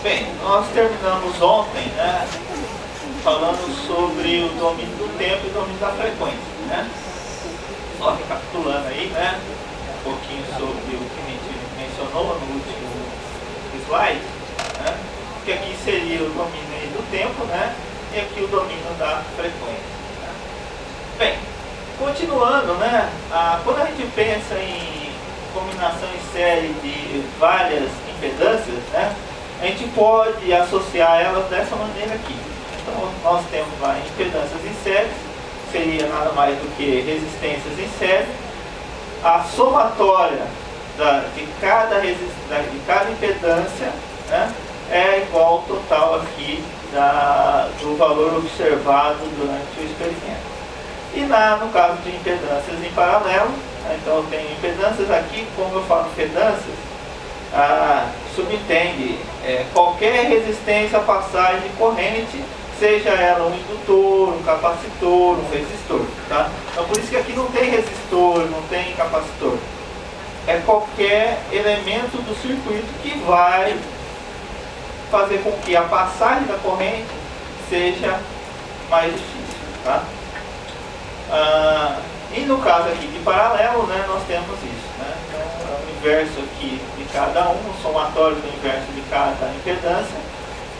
Bem, nós terminamos ontem, né, falando sobre o domínio do tempo e o domínio da frequência, né? Só recapitulando aí, né, um pouquinho sobre o que a gente mencionou no último slide, né, que aqui seria o domínio aí do tempo, né, e aqui o domínio da frequência. Né? Bem, continuando, né, quando a gente pensa em combinação em série de várias impedâncias, né, a gente pode associar elas dessa maneira aqui. Então, nós temos lá impedâncias em série, seria nada mais do que resistências em série. A somatória de cada impedância, né, é igual ao total aqui do valor observado durante o experimento. E no caso de impedâncias em paralelo, né, então eu tenho impedâncias aqui, como eu falo impedâncias, subentende qualquer resistência à passagem de corrente, seja ela um indutor, um capacitor, um resistor. Tá? Então por isso que aqui não tem resistor, não tem capacitor. É qualquer elemento do circuito que vai fazer com que a passagem da corrente seja mais difícil. Tá? E no caso aqui de paralelo, né, nós temos isso. Né? Então, o inverso aqui de cada um, o somatório do inverso de cada impedância,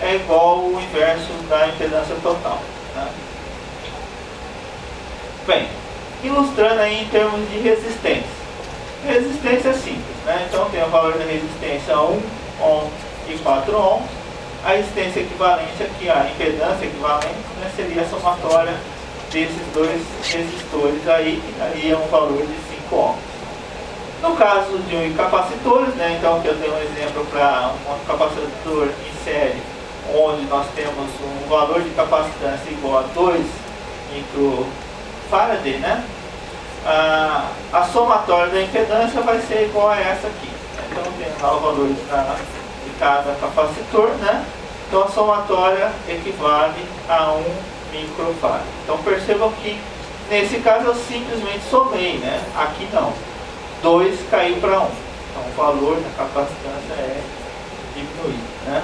é igual ao inverso da impedância total. Né? Bem, ilustrando aí em termos de resistência. Resistência é simples. Né? Então, tem o valor da resistência 1 ohm e 4 ohms. A resistência equivalente aqui, a impedância equivalente, né, seria a somatória desses dois resistores aí, que daria um valor de 5 ohms. No caso de um capacitor, né, então aqui eu tenho um exemplo para um capacitor em série, onde nós temos um valor de capacitância igual a 2 microfarad, né? A somatória da impedância vai ser igual a essa aqui. Então eu tenho lá o valor de cada capacitor, né? Então a somatória equivale a 1 microfarad. Então percebam que nesse caso eu simplesmente somei, né? Aqui não. 2 caiu para 1. Então o valor da capacitância é diminuído, né?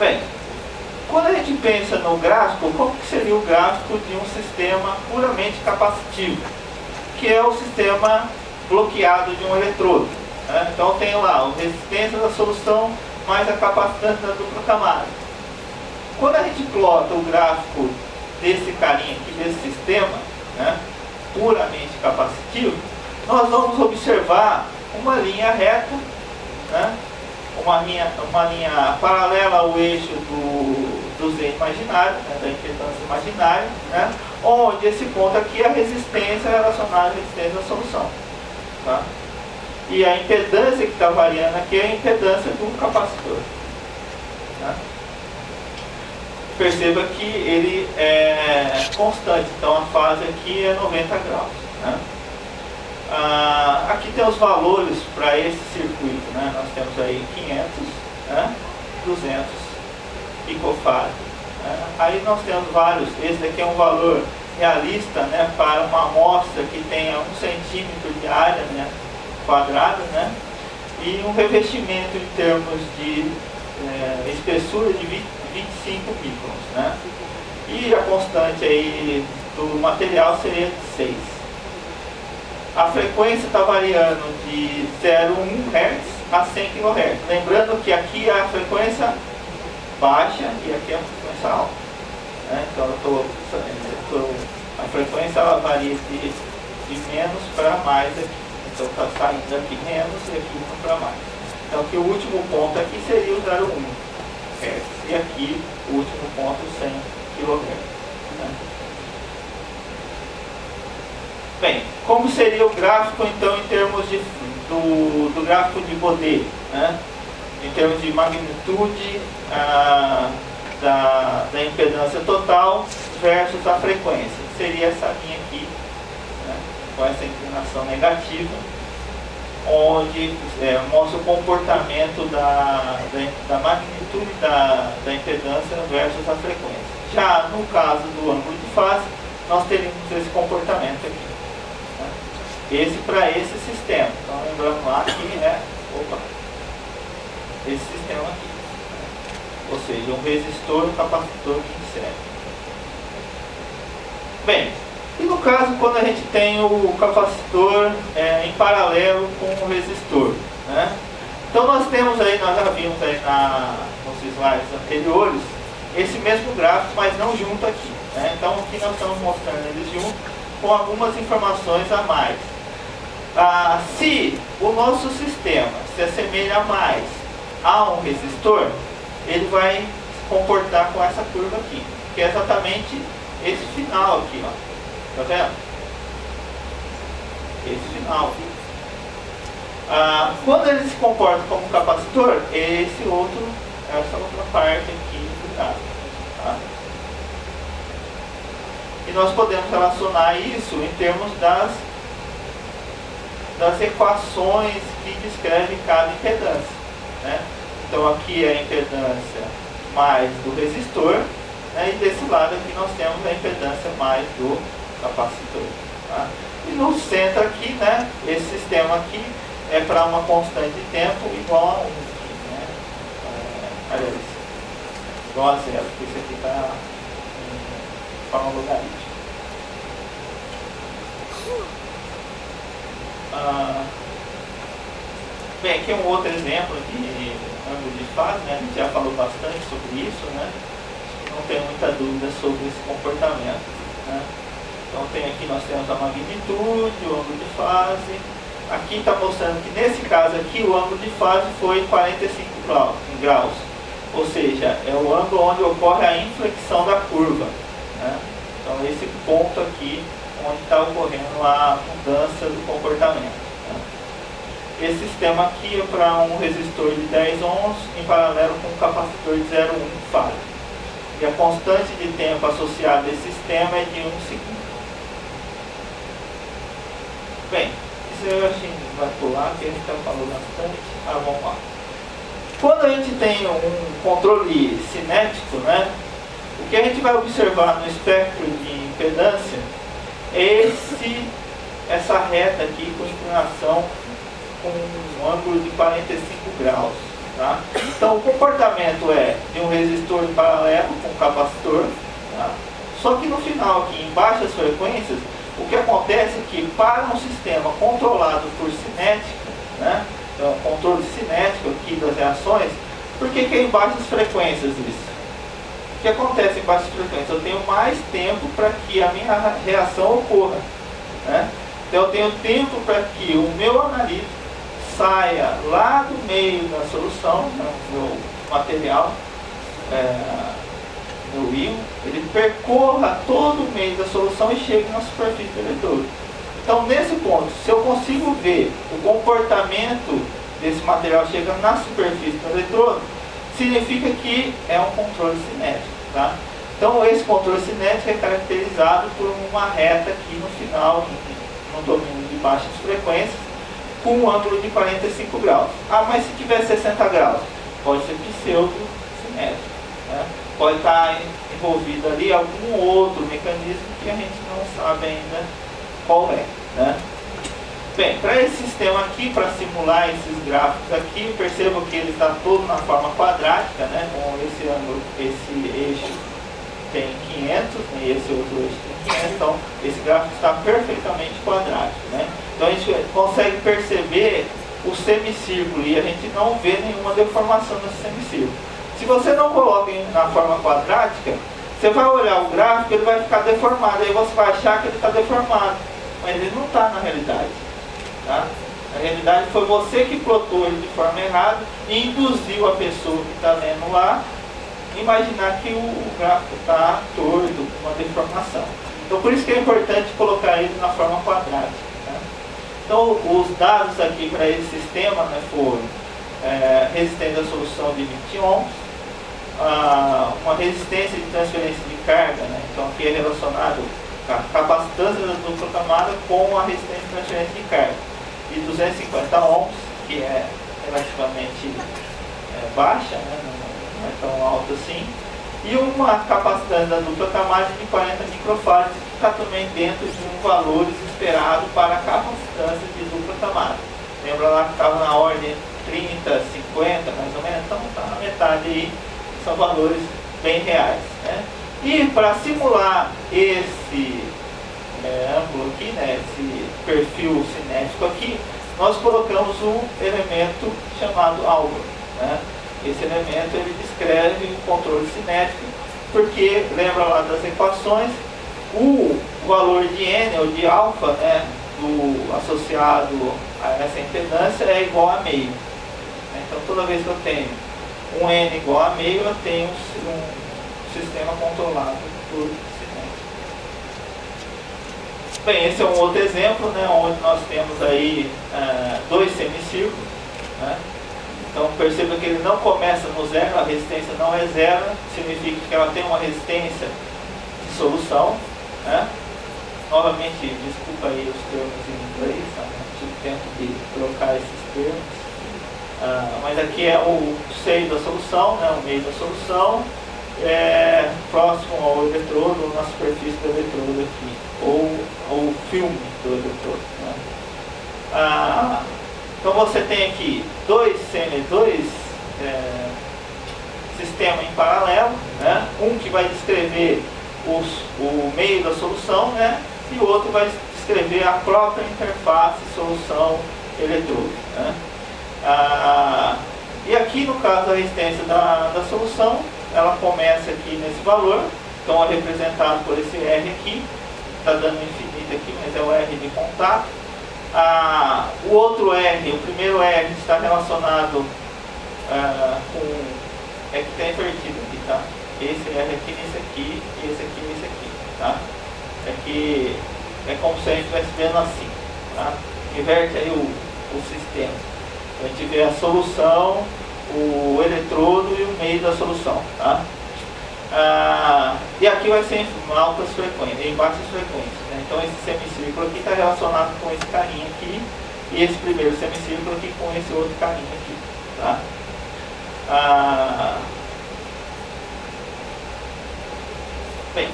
Bem, quando a gente pensa no gráfico, como que seria o gráfico de um sistema puramente capacitivo? Que é o sistema bloqueado de um eletrodo. Né? Então eu tenho lá a resistência da solução mais a capacitância da dupla camada. Quando a gente plota o gráfico desse carinha aqui, desse sistema, né, puramente capacitivo, nós vamos observar uma linha reta, né, uma linha paralela ao eixo do Z imaginário, né, da impedância imaginária, né, onde esse ponto aqui é a resistência relacionada à resistência da solução. Tá? E a impedância que está variando aqui é a impedância do capacitor. Tá? Perceba que ele é constante, então a fase aqui é 90 graus. Né? Aqui tem os valores para esse circuito. Né? Nós temos aí 500, né? 200 picofarad. Né? Aí nós temos vários. Esse daqui é um valor realista, né, para uma amostra que tenha 1 centímetro de área, né, quadrada, né, e um revestimento em termos de espessura de 25 microns. Né? E a constante aí do material seria de 6. A frequência está variando de 0,1 Hz a 100 kHz. Lembrando que aqui é a frequência baixa e aqui é a frequência alta. Né? Então a frequência ela varia de menos para mais aqui. Então está saindo aqui menos e aqui indo para mais. Então aqui o último ponto aqui seria o 0,1 Hz. E aqui o último ponto 100 kHz. Né? Bem, como seria o gráfico então em termos do gráfico de Bode, né? Em termos de magnitude da impedância total versus a frequência? Seria essa linha aqui, né? Com essa inclinação negativa, onde mostra o comportamento da magnitude da impedância versus a frequência. Já no caso do ângulo de fase, nós teríamos esse comportamento aqui. Esse para esse sistema. Então lembrando lá que é esse sistema aqui, ou seja, um resistor e um capacitor que insere. Bem, e no caso quando a gente tem o capacitor em paralelo com o resistor, né? Então nós temos aí, nós já vimos aí nos slides anteriores, esse mesmo gráfico, mas não junto aqui, né? Então aqui nós estamos mostrando eles juntos com algumas informações a mais. Se o nosso sistema se assemelha mais a um resistor, ele vai se comportar com essa curva aqui, que é exatamente esse final aqui, ó. Tá vendo? Esse final aqui. Quando ele se comporta como capacitor, essa outra parte aqui do gráfico, tá? E nós podemos relacionar isso em termos das equações que descrevem cada impedância, né? Então aqui é a impedância mais do resistor, né? E desse lado aqui nós temos a impedância mais do capacitor, tá? E no centro aqui, né, esse sistema aqui é para uma constante de tempo igual a 1 aqui, né? Aliás, igual a 0, porque isso aqui está em forma logarítmica. Bem, aqui é um outro exemplo de ângulo de fase, né? A gente já falou bastante sobre isso, né? Não tem muita dúvida sobre esse comportamento, né? Então aqui nós temos a magnitude, o ângulo de fase. Aqui está mostrando que nesse caso aqui o ângulo de fase foi 45 graus. Ou seja, é o ângulo onde ocorre a inflexão da curva, né? Então esse ponto aqui onde está ocorrendo a mudança do comportamento, né? Esse sistema aqui é para um resistor de 10 ohms em paralelo com um capacitor de 0,1 farad. E a constante de tempo associada a esse sistema é de 1 segundo. Bem, isso eu acho que vai pular, porque a gente já falou bastante. Vamos lá. Quando a gente tem um controle cinético, né, o que a gente vai observar no espectro de impedância é essa reta aqui com inclinação com um ângulo de 45 graus. Tá? Então o comportamento é de um resistor em paralelo com um capacitor, tá? Só que no final aqui, em baixas frequências, o que acontece é que para um sistema controlado por cinética, né? Então controle cinético aqui das reações, por que é em baixas frequências isso? O que acontece em baixas frequências? Eu tenho mais tempo para que a minha reação ocorra, né? Então eu tenho tempo para que o meu analítico saia lá do meio da solução, né, meu material, meu íon, ele percorra todo o meio da solução e chegue na superfície do eletrodo. Então nesse ponto, se eu consigo ver o comportamento desse material chegando na superfície do eletrodo, significa que é um controle cinético, tá? Então esse controle cinético é caracterizado por uma reta aqui no final, no domínio de baixas frequências, com um ângulo de 45 graus. Mas se tiver 60 graus, pode ser pseudo-cinético, né? Pode estar envolvido ali algum outro mecanismo que a gente não sabe ainda qual é, né? Bem, para esse sistema aqui, para simular esses gráficos aqui, percebam que ele está todo na forma quadrática, né? Com esse ângulo, esse eixo tem 500, e esse outro eixo tem 500, então esse gráfico está perfeitamente quadrático, né? Então a gente consegue perceber o semicírculo e a gente não vê nenhuma deformação nesse semicírculo. Se você não coloca na forma quadrática, você vai olhar o gráfico, ele vai ficar deformado, aí você vai achar que ele está deformado, mas ele não está na realidade, tá? Na realidade foi você que plotou ele de forma errada e induziu a pessoa que está vendo lá imaginar que o gráfico está torto, com uma deformação. Então por isso que é importante colocar ele na forma quadrática, né? Então os dados aqui para esse sistema, né, foram resistência da solução de 20 ohms, uma resistência de transferência de carga, né? Então aqui é relacionado a capacitância da dupla camada com a resistência de transferência de carga, de 250 ohms, que é relativamente baixa, né? Não é tão alta assim, e uma capacidade da dupla camada de 40 microfarads, que está também dentro de um valor esperado para a capacitância de dupla camada. Lembra lá que estava na ordem 30, 50, mais ou menos? Então está na metade aí, são valores bem reais, né? E para simular esse ângulo aqui, né, esse perfil cinético aqui, nós colocamos um elemento chamado algo, né? Esse elemento ele descreve o controle cinético, porque lembra lá das equações, o valor de n ou de alfa, né, associado a essa impedância é igual a meio. Então toda vez que eu tenho um n igual a meio, eu tenho um sistema controlado por cinético. Bem, esse é um outro exemplo, né, onde nós temos aí dois semicírculos, né? Então perceba que ele não começa no zero, a resistência não é zero, significa que ela tem uma resistência de solução, né? Novamente, desculpa aí os termos em inglês, tá? Não tive tempo de trocar esses termos. Mas aqui é o seio da solução, né? O meio da solução, próximo ao eletrodo, ou na superfície do eletrodo aqui, ou o filme do eletrodo, né? Então você tem aqui dois sistemas em paralelo, né? Um que vai descrever o meio da solução, né? E o outro vai descrever a própria interface solução-eletrodo, né? E aqui no caso a resistência da solução, ela começa aqui nesse valor, então é representado por esse R aqui, está dando infinito aqui, mas é o R de contato. O outro R, o primeiro R está relacionado com... é que está invertido aqui, tá? Esse R aqui nesse aqui, e esse aqui nesse aqui, tá? É que é como se a gente estivesse vendo assim, tá? Inverte aí o sistema. A gente vê a solução, o eletrodo e o meio da solução, tá? E aqui vai ser em altas frequências, em baixas frequências, né? Então esse semicírculo aqui está relacionado com esse carinha aqui, e esse primeiro semicírculo aqui com esse outro carinha aqui, tá? Bem,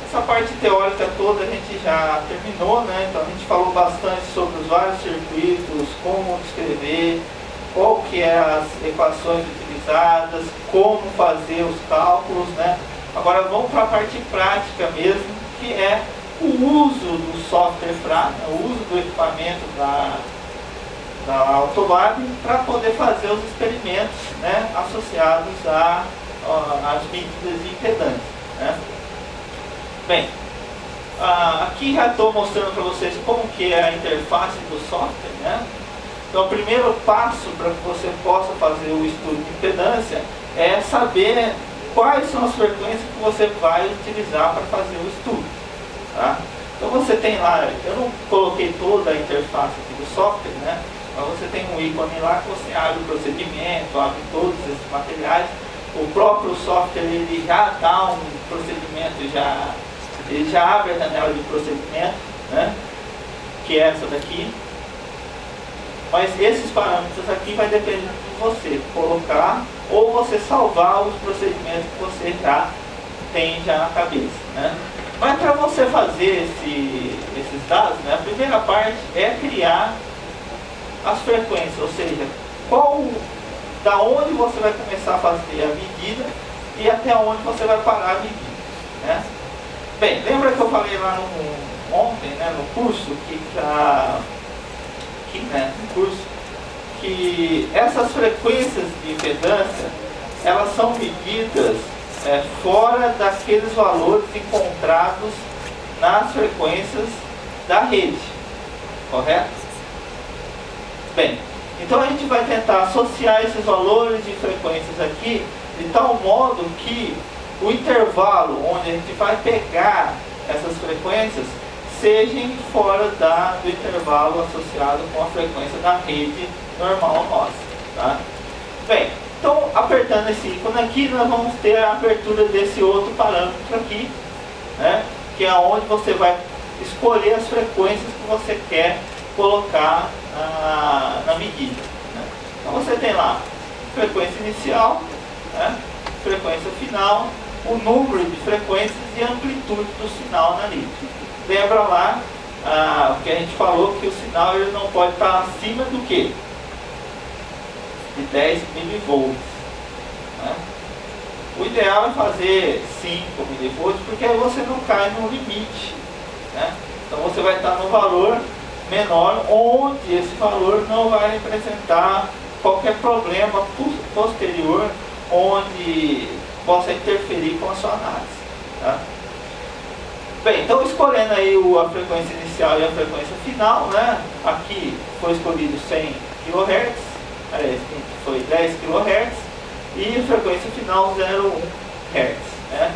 essa parte teórica toda a gente já terminou, né? Então a gente falou bastante sobre os vários circuitos, como descrever, qual que é as equações utilizadas, como fazer os cálculos, né? Agora vamos para a parte prática mesmo, que é o uso do software o uso do equipamento da Autolab para poder fazer os experimentos, né, associados às medidas de impedância, né? Bem, aqui já estou mostrando para vocês como que é a interface do software, né? Então o primeiro passo para que você possa fazer o estudo de impedância é saber quais são as frequências que você vai utilizar para fazer o estudo, tá? Então você tem lá, eu não coloquei toda a interface aqui do software, né? Mas você tem um ícone lá que você abre o procedimento, abre todos esses materiais. O próprio software ele já dá um procedimento, ele já abre a janela de procedimento, né? Que é essa daqui. Mas esses parâmetros aqui vai depender de você colocar ou você salvar os procedimentos que você já tem na cabeça, né? Mas para você fazer esses dados, né, a primeira parte é criar as frequências, ou seja, da onde você vai começar a fazer a medida e até onde você vai parar a medida, né? Bem, lembra que eu falei lá ontem, né, no curso, no curso, que essas frequências de impedância, elas são medidas fora daqueles valores encontrados nas frequências da rede, correto? Bem, então a gente vai tentar associar esses valores de frequências aqui de tal modo que o intervalo onde a gente vai pegar essas frequências sejam fora do intervalo associado com a frequência da rede normal nossa, tá? Bem, então apertando esse ícone aqui, nós vamos ter a abertura desse outro parâmetro aqui, né? Que é onde você vai escolher as frequências que você quer colocar na medida, né? Então você tem lá frequência inicial, né? Frequência final, o número de frequências e a amplitude do sinal na lista. Lembra lá o que a gente falou, que o sinal ele não pode estar acima do que? De 10 milivolts. Né? O ideal é fazer 5 milivolts, porque aí você não cai no limite. Né? Então você vai estar no valor menor, onde esse valor não vai representar qualquer problema posterior, onde possa interferir com a sua análise. Tá? Bem, então escolhendo aí a frequência inicial e a frequência final, né? Aqui foi escolhido 100 kHz, aliás, foi 10 kHz, e a frequência final 0,1 Hz. Né?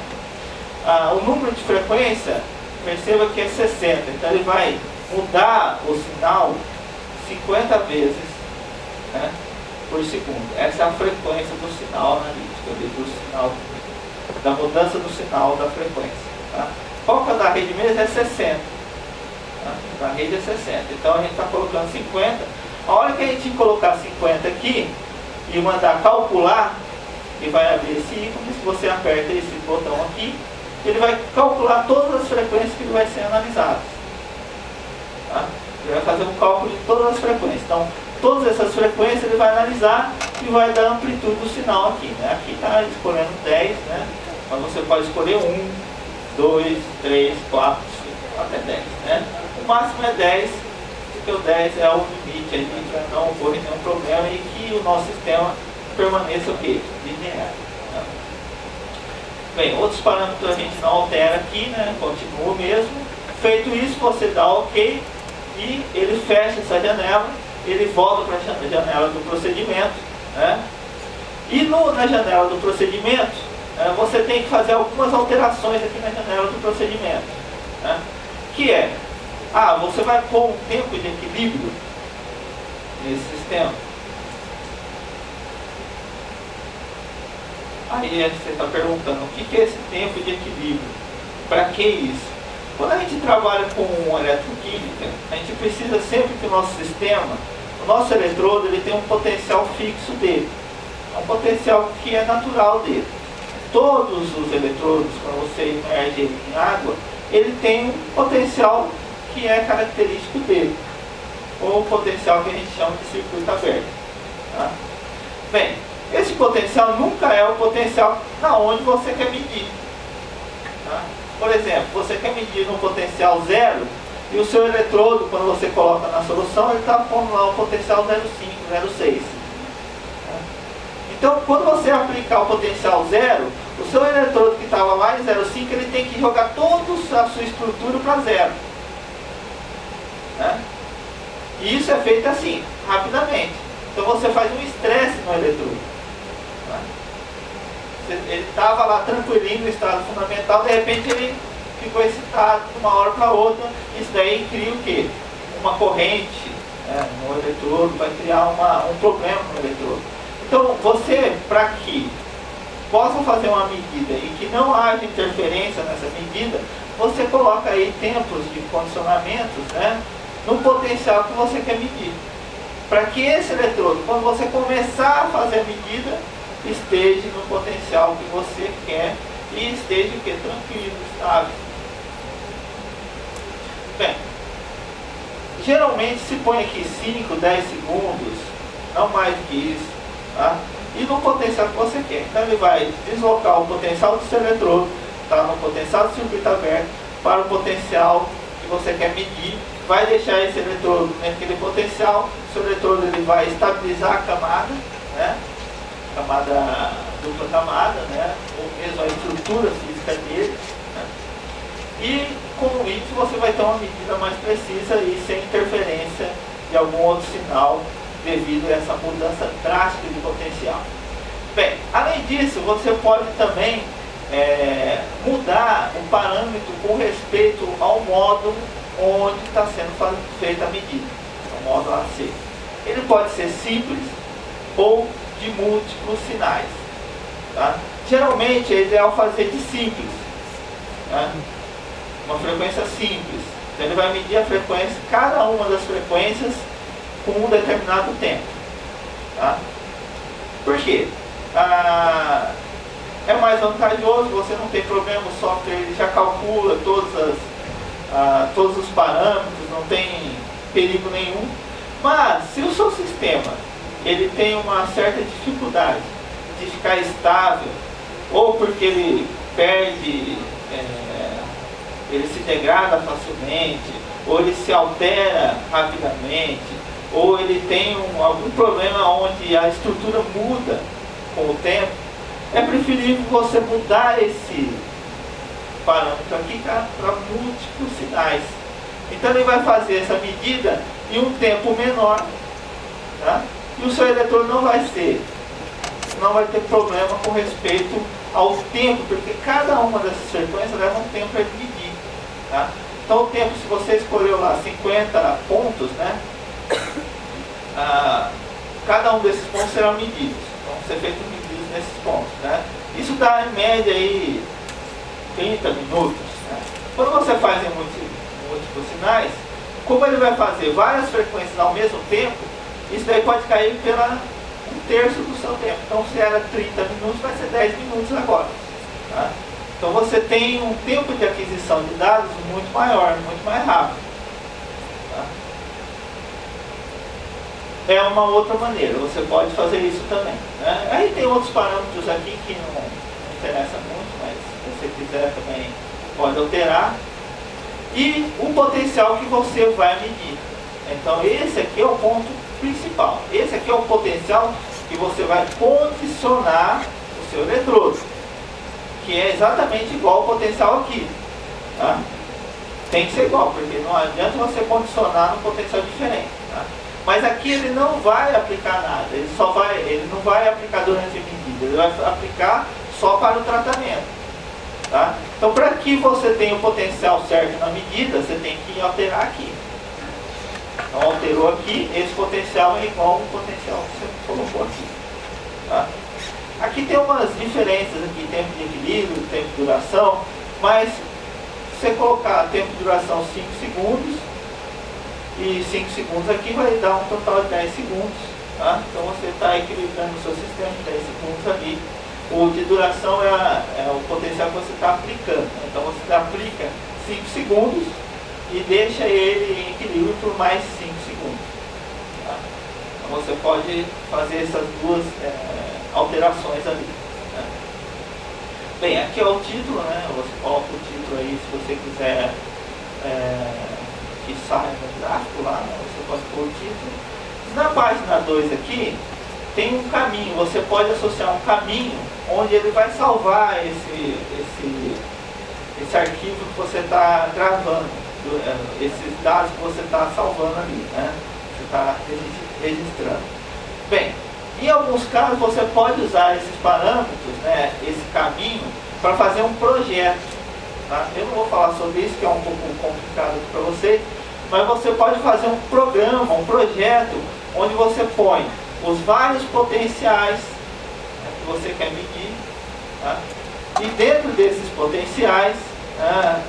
O número de frequência, perceba que é 60, então ele vai mudar o sinal 50 vezes, né, por segundo. Essa é a frequência do sinal analítico, do sinal, da mudança do sinal da frequência. Tá? Qual que é da rede mesmo? É 60. Tá? Da rede é 60. Então a gente está colocando 50. A hora que a gente colocar 50 aqui e mandar calcular, ele vai abrir esse ícone. Se você aperta esse botão aqui, ele vai calcular todas as frequências que ele vai ser analisado. Tá? Ele vai fazer um cálculo de todas as frequências. Então, todas essas frequências ele vai analisar e vai dar amplitude do sinal aqui. Né? Aqui está escolhendo 10, né? Mas você pode escolher 1, 2, 3, 4, 5, até 10. Né? O máximo é 10, porque o 10 é o limite aí para não ocorrer nenhum problema e que o nosso sistema permaneça o quê? Linear. Né? Bem, outros parâmetros a gente não altera aqui, né? Continua o mesmo. Feito isso, você dá OK e ele fecha essa janela, ele volta para a janela do procedimento. Né? E na janela do procedimento, você tem que fazer algumas alterações aqui na janela do procedimento. Né? Que é, você vai pôr um tempo de equilíbrio nesse sistema. Aí você está perguntando, o que é esse tempo de equilíbrio? Para que isso? Quando a gente trabalha com eletroquímica, a gente precisa sempre que o nosso sistema, o nosso eletrodo, ele tem um potencial fixo dele. É um potencial que é natural dele. Todos os eletrodos, quando você imerge ele em água, ele tem um potencial que é característico dele. Ou o potencial que a gente chama de circuito aberto. Tá? Bem, esse potencial nunca é o potencial na onde você quer medir. Tá? Por exemplo, você quer medir no potencial 0 e o seu eletrodo, quando você coloca na solução, ele está pondo lá o potencial 0,5, 0,6. Tá? Então, quando você aplicar o potencial 0, o seu eletrodo que estava lá em 0,5, ele tem que jogar toda a sua estrutura para 0. Né? E isso é feito assim, rapidamente. Então você faz um estresse no eletrodo. Tá? Ele estava lá tranquilinho no estado fundamental, de repente ele ficou excitado de uma hora para outra. Isso daí cria o quê? Uma corrente, né, no eletrodo, vai criar um problema no eletrodo. Então você, para que possa fazer uma medida e que não haja interferência nessa medida, você coloca aí tempos de condicionamentos, né, no potencial que você quer medir. Para que esse eletrodo, quando você começar a fazer a medida, esteja no potencial que você quer e esteja tranquilo, estável. Bem, geralmente se põe aqui 5, 10 segundos, não mais do que isso, tá? E no potencial que você quer. Então ele vai deslocar o potencial do seu eletrodo, tá? No potencial do circuito aberto, para o potencial que você quer medir, vai deixar esse eletrodo naquele potencial, o seu eletrodo ele vai estabilizar a camada, né? Dupla camada, né? Ou mesmo a estrutura física dele, né? E com isso você vai ter uma medida mais precisa e sem interferência de algum outro sinal devido a essa mudança drástica de potencial. Bem, além disso, você pode também mudar o parâmetro com respeito ao módulo onde está sendo feita a medida, o módulo AC. Ele pode ser simples ou de múltiplos sinais. Tá? Geralmente é ideal fazer de simples, tá? Uma frequência simples. Então ele vai medir a frequência, cada uma das frequências com um determinado tempo. Tá? Por quê? É mais vantajoso, você não tem problema, o software ele já calcula todas todos os parâmetros, não tem perigo nenhum. Mas se o seu sistema ele tem uma certa dificuldade de ficar estável, ou porque ele perde, ele se degrada facilmente, ou ele se altera rapidamente, ou ele tem algum problema onde a estrutura muda com o tempo, é preferível você mudar esse parâmetro aqui para múltiplos sinais. Então ele vai fazer essa medida em um tempo menor, tá? E o seu eletrodo não vai ter problema com respeito ao tempo, porque cada uma dessas frequências leva um tempo para ele medir, tá? Então o tempo, se você escolheu lá 50 pontos, né, cada um desses pontos serão medidos, vão ser feitos medidas nesses pontos, né? Isso dá em média aí 30 minutos, né? Quando você faz em múltiplos sinais, como ele vai fazer várias frequências ao mesmo tempo, isso daí pode cair pela 1/3 do seu tempo. Então se era 30 minutos, vai ser 10 minutos agora, tá? Então você tem um tempo de aquisição de dados muito maior, muito mais rápido, tá? É uma outra maneira, você pode fazer isso também, né? Aí tem outros parâmetros aqui que não interessa muito, mas se você quiser também pode alterar. E o potencial que você vai medir. Então esse aqui é o ponto principal. Esse aqui é o potencial que você vai condicionar o seu eletrodo, que é exatamente igual ao potencial aqui, tá? Tem que ser igual, porque não adianta você condicionar num potencial diferente, tá? Mas aqui ele não vai aplicar nada, ele não vai aplicar durante a medida, ele vai aplicar só para o tratamento, tá? Então para que você tenha o potencial certo na medida, você tem que alterar aqui. Então alterou aqui, esse potencial é igual ao potencial que você colocou aqui, tá? Aqui tem umas diferenças aqui, tempo de equilíbrio, tempo de duração, mas se você colocar tempo de duração 5 segundos, e 5 segundos aqui vai dar um total de 10 segundos, tá? Então você está equilibrando o seu sistema de 10 segundos ali. O de duração é o potencial que você está aplicando. Então você aplica 5 segundos e deixa ele em equilíbrio por mais 5 segundos, tá? Então você pode fazer essas duas alterações ali, né? Bem, aqui é o título, né? Você coloca o título aí se você quiser que saia no gráfico lá, né? Você pode pôr o título. Na página 2 aqui tem um caminho, você pode associar um caminho onde ele vai salvar esse arquivo que você está gravando, esses dados que você está salvando ali, né? Você está registrando. Bem, em alguns casos você pode usar esses parâmetros, né, esse caminho, para fazer um projeto, tá? Eu não vou falar sobre isso, que é um pouco complicado para vocês, mas você pode fazer um programa, um projeto, onde você põe os vários potenciais, né, que você quer medir, tá? E dentro desses potenciais,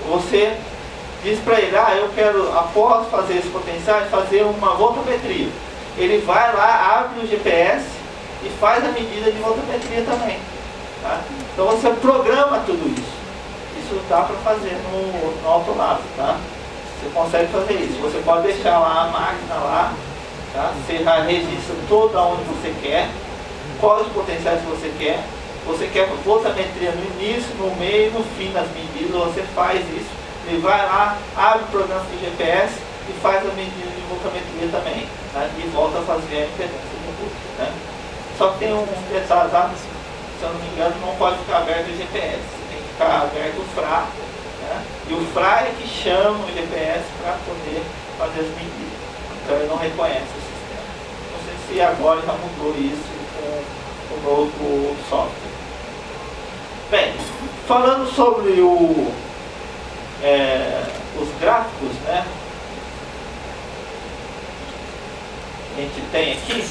você diz para ele, eu quero, após fazer esses potenciais, fazer uma voltametria. Ele vai lá, abre o GPS e faz a medida de voltametria também, tá? Então você programa tudo isso. Isso dá para fazer no Autolab, tá? Você consegue fazer isso. Você pode deixar lá a máquina lá, tá? Você registra toda onde você quer, quais os potenciais que você quer. Você quer voltametria no início, no meio, no fim das medidas, você faz isso. Ele vai lá, abre o programa do GPS e faz a medida de voltametria também, tá? E volta a fazer a impedância do input, né? Só que tem um detalhe, tá? Se eu não me engano, não pode ficar aberto o GPS, tem que ficar aberto o FRA, né? E o FRA é que chama o GPS para poder fazer as medidas. Então ele não reconhece o sistema. Não sei se agora já mudou isso com o novo software. Bem, falando sobre os gráficos, né, que a gente tem aqui,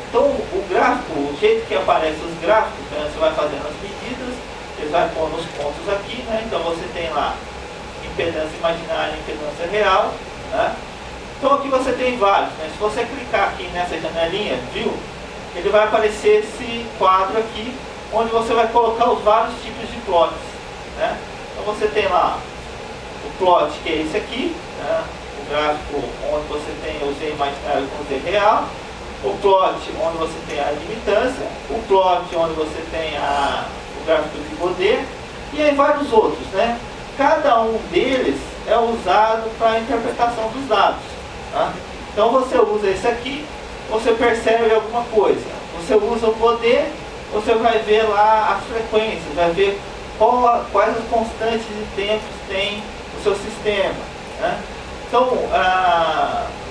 então o gráfico, o jeito que aparece os gráficos, né, você vai fazendo as medidas, você vai pondo os pontos aqui, né, então você tem lá impedância imaginária e impedância real, né? Então aqui você tem vários, né? Se você clicar aqui nessa janelinha, viu, ele vai aparecer esse quadro aqui, onde você vai colocar os vários tipos de plots, né? Então você tem lá o plot, que é esse aqui, né? O gráfico onde você tem o Z imaginário com o Z real, o plot onde você tem a admitância, o plot onde você tem o gráfico de Godet, e aí vários outros, né? Cada um deles é usado para a interpretação dos dados, tá? Então você usa esse aqui, você percebe alguma coisa. Você usa o Godet, você vai ver lá as frequências, vai ver quais as constantes de tempos tem o seu sistema, né? Então,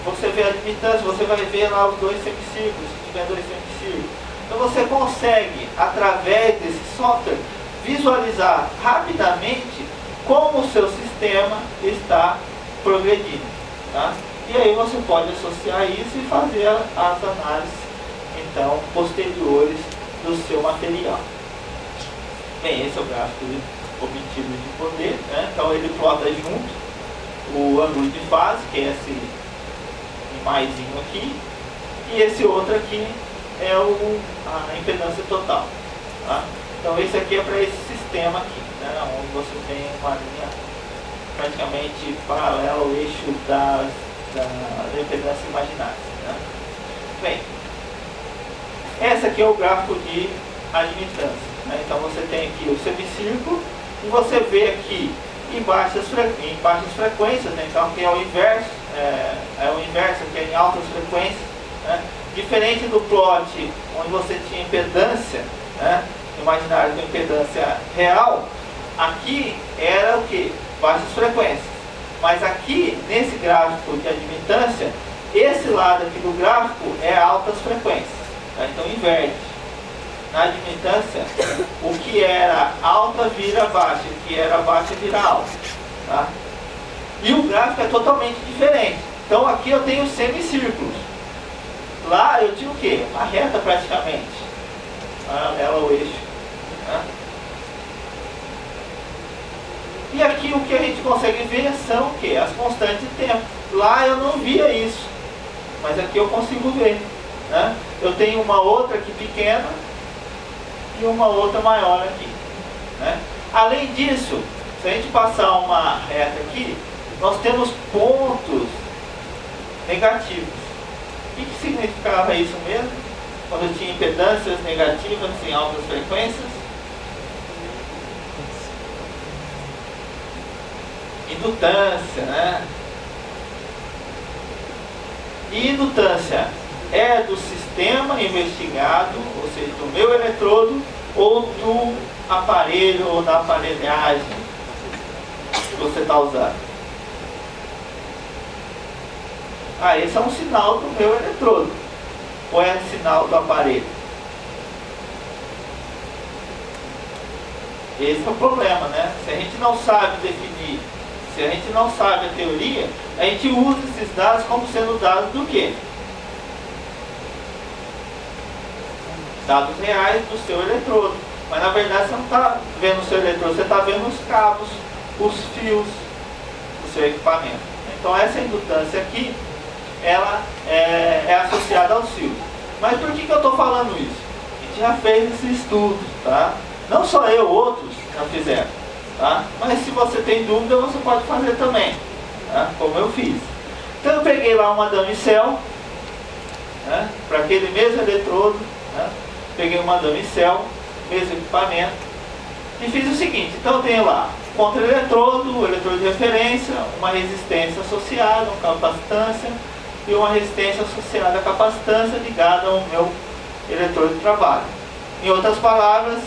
você vê a admitância, você vai ver lá os dois semicírculos, se tiver dois semicírculos. Então você consegue, através desse software, visualizar rapidamente como o seu sistema está progredindo, tá? E aí você pode associar isso e fazer as análises, então, posteriores do seu material. Bem, esse é o gráfico obtido de poder, né? Então ele plota junto o ângulo de fase, que é esse maisinho aqui, e esse outro aqui é a impedância total, tá? Então esse aqui é para esse sistema aqui, né? Onde você tem uma linha praticamente paralela ao eixo da impedância imaginária, né? Bem, esse aqui é o gráfico de admitância, né? Então você tem aqui o semicírculo e você vê aqui em baixas frequências, né? Então aqui é o inverso, aqui é em altas frequências, né? Diferente do plot onde você tinha impedância, né? Imaginário com impedância real, aqui era o que? Baixas frequências. Mas aqui, nesse gráfico de admitância, esse lado aqui do gráfico é altas frequências, tá? Então inverte. Na admitância, o que era alta vira baixa, o que era baixa vira alta, tá? E o gráfico é totalmente diferente. Então aqui eu tenho semicírculos. Lá eu tinha o quê? Uma reta praticamente, paralela ao eixo, né? E aqui o que a gente consegue ver são o quê? As constantes de tempo. Lá eu não via isso, mas aqui eu consigo ver, né? Eu tenho uma outra aqui pequena e uma outra maior aqui, né? Além disso, se a gente passar uma reta aqui, nós temos pontos negativos. O que significava isso mesmo? Quando eu tinha impedâncias negativas em altas frequências? Indutância, né? E indutância é do sistema investigado, ou seja, do meu eletrodo, ou do aparelho ou da aparelhagem que você está usando. Esse é um sinal do meu eletrodo, ou é sinal do aparelho? Esse é o problema, né? Se a gente não sabe definir, se a gente não sabe a teoria, a gente usa esses dados como sendo dados do quê? Dados reais do seu eletrodo. Mas na verdade você não está vendo o seu eletrodo, você está vendo os cabos, os fios do seu equipamento. Então essa indutância aqui, ela é associada aos fios. Mas por que eu estou falando isso? A gente já fez esse estudo, tá? Não só eu, outros já fizeram, tá? Mas se você tem dúvida, você pode fazer também, tá? Como eu fiz. Então eu peguei lá uma dummy cell, né? Para aquele mesmo eletrodo, né? Peguei uma dummy cell, mesmo equipamento, e fiz o seguinte. Então eu tenho lá contra-eletrodo, o eletrodo de referência, uma resistência associada, uma capacitância, e uma resistência associada à capacitância ligada ao meu eletrodo de trabalho. Em outras palavras,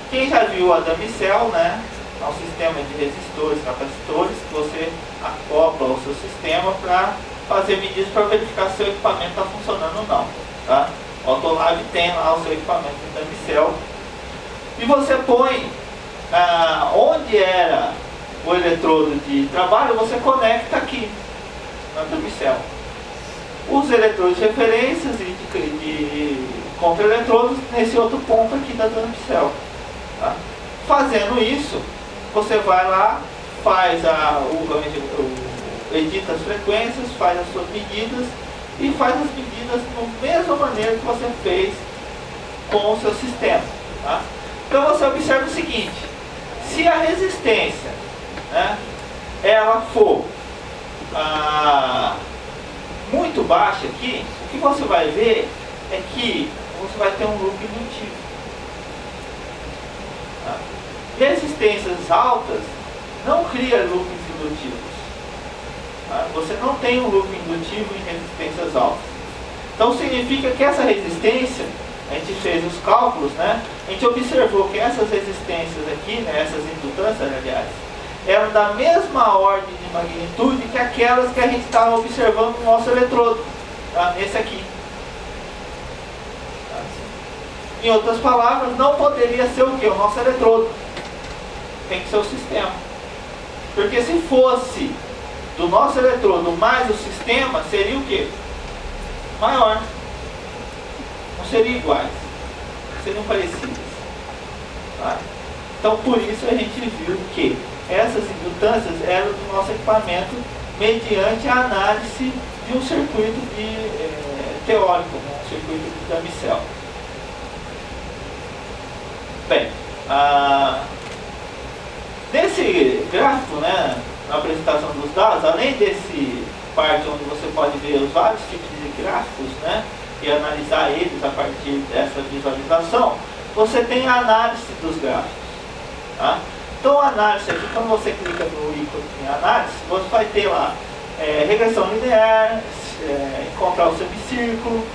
quem já viu a dummy cell, né? É um sistema de resistores, capacitores, que você acopla ao seu sistema para fazer medidas para verificar se o seu equipamento está funcionando ou não, tá? O Autolab tem lá o seu equipamento de dummy cell, e você põe onde era o eletrodo de trabalho, você conecta aqui na dummy cell os eletrodos de referências e de contra-eletrodos nesse outro ponto aqui da dummy cell, tá? Fazendo isso, você vai lá, faz edita as frequências, faz as suas medidas e faz as medidas da mesma maneira que você fez com o seu sistema, tá? Então você observa o seguinte: se a resistência, né, ela for muito baixa aqui, o que você vai ver é que você vai ter um loop indutivo. Tá? Resistências altas não cria loops indutivos. Tá? Você não tem um loop indutivo em resistências altas. Então significa que essa resistência, a gente fez os cálculos, né? A gente observou que essas resistências aqui, né, essas indutâncias, aliás, eram da mesma ordem de magnitude que aquelas que a gente estava observando no nosso eletrodo, tá? Nesse aqui. Tá? Em outras palavras, não poderia ser o que? O nosso eletrodo. Tem que ser o sistema. Porque se fosse do nosso eletrodo mais o sistema, seria o que? Maior. Não seriam iguais. Seriam parecidas. Tá? Então, por isso a gente viu que essas indutâncias eram do nosso equipamento mediante a análise de um circuito teórico, um circuito de Damicel. Bem, nesse gráfico, né, na apresentação dos dados, além desse parte onde você pode ver os vários tipos de gráficos, né, e analisar eles a partir dessa visualização, você tem a análise dos gráficos. Tá? Então, a análise aqui, quando você clica no ícone em análise, você vai ter lá regressão linear, encontrar o semicírculo,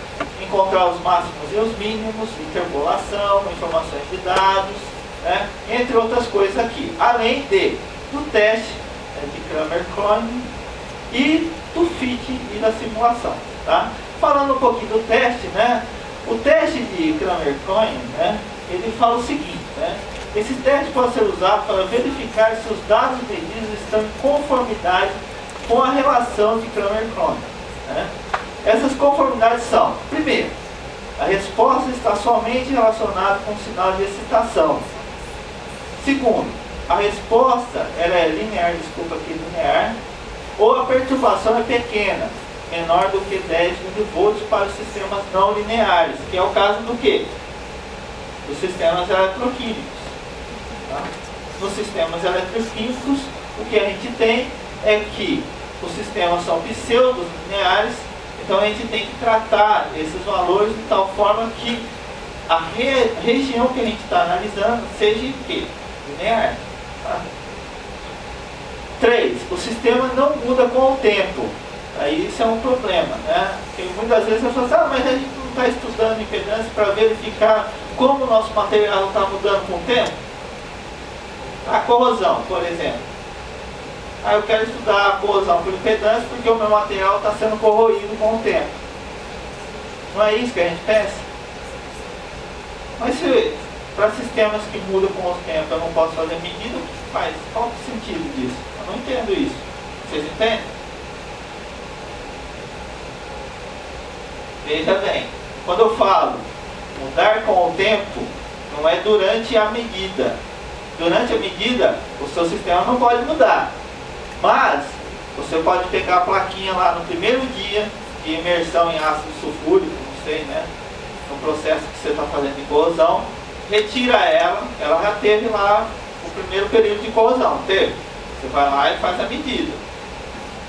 encontrar os máximos e os mínimos, interpolação, informações de dados, né, entre outras coisas aqui. Além do teste de Kramer-Kronig e do fit e da simulação. Tá? Falando um pouquinho do teste, né, o teste de Kramer-Kronig, né, ele fala o seguinte, né, esse teste pode ser usado para verificar se os dados medidos estão em conformidade com a relação de Kramer-Kronig. Né? Essas conformidades são, primeiro, a resposta está somente relacionada com o sinal de excitação. Segundo, a resposta ela é linear, linear, ou a perturbação é pequena, menor do que 10 mV para os sistemas não lineares, que é o caso do quê? Dos sistemas eletroquímicos. Tá? Nos sistemas eletroquímicos, o que a gente tem é que os sistemas são pseudos lineares, então a gente tem que tratar esses valores de tal forma que a região que a gente está analisando seja o quê? Linear. Tá? 3. O sistema não muda com o tempo. Aí isso é um problema, né? Porque muitas vezes eu falo assim, mas a gente não está estudando impedância para verificar como o nosso material está mudando com o tempo? A corrosão, por exemplo. Eu quero estudar a corrosão por impedância porque o meu material está sendo corroído com o tempo. Não é isso que a gente pensa? Mas se para sistemas que mudam com o tempo eu não posso fazer medida, o que faz? Qual é o sentido disso? Eu não entendo isso. Vocês entendem? Veja bem, quando eu falo mudar com o tempo, não é durante a medida. Durante a medida, o seu sistema não pode mudar. Mas, você pode pegar a plaquinha lá no primeiro dia de imersão em ácido sulfúrico, não sei, né? No processo que você está fazendo de corrosão, retira ela já teve lá o primeiro período de corrosão, teve? Você vai lá e faz a medida.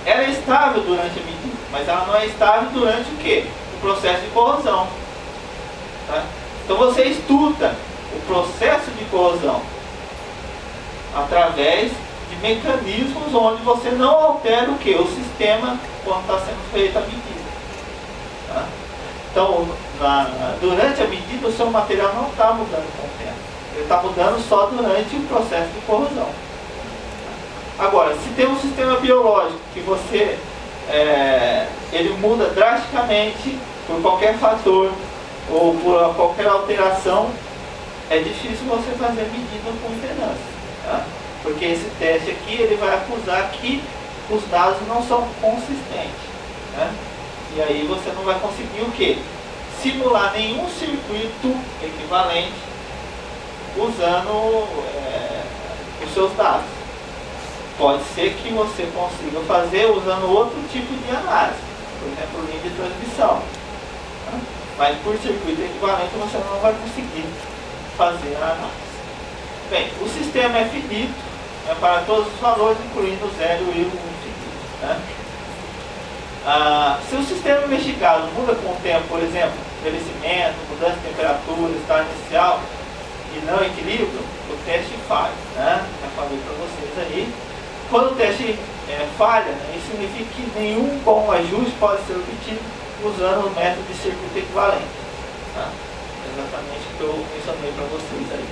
Ela é estável durante a medida, mas ela não é estável durante o quê? O processo de corrosão. Tá? Então você estuda o processo de corrosão através de mecanismos onde você não altera o que? O sistema quando está sendo feita a medida. Tá? Então, durante a medida, o seu material não está mudando com o tempo. Ele está mudando só durante o processo de corrosão. Agora, se tem um sistema biológico que você ele muda drasticamente por qualquer fator ou por qualquer alteração, é difícil você fazer medida com impedância. Tá? Porque esse teste aqui ele vai acusar que os dados não são consistentes. Né? E aí você não vai conseguir o quê? Simular nenhum circuito equivalente usando os seus dados. Pode ser que você consiga fazer usando outro tipo de análise, por exemplo, linha de transmissão. Tá? Mas por circuito equivalente você não vai conseguir fazer a análise. Bem, o sistema é finito, para todos os valores, incluindo o 0 e o 1 infinito. Né? Se o sistema investigado muda com o tempo, por exemplo, envelhecimento, mudança de temperatura, estado inicial e não equilíbrio, o teste falha. Né? Já falei para vocês aí. Quando o teste falha, né, isso significa que nenhum bom ajuste pode ser obtido usando o método de circuito equivalente. Tá? Exatamente o que eu mencionei para vocês aí.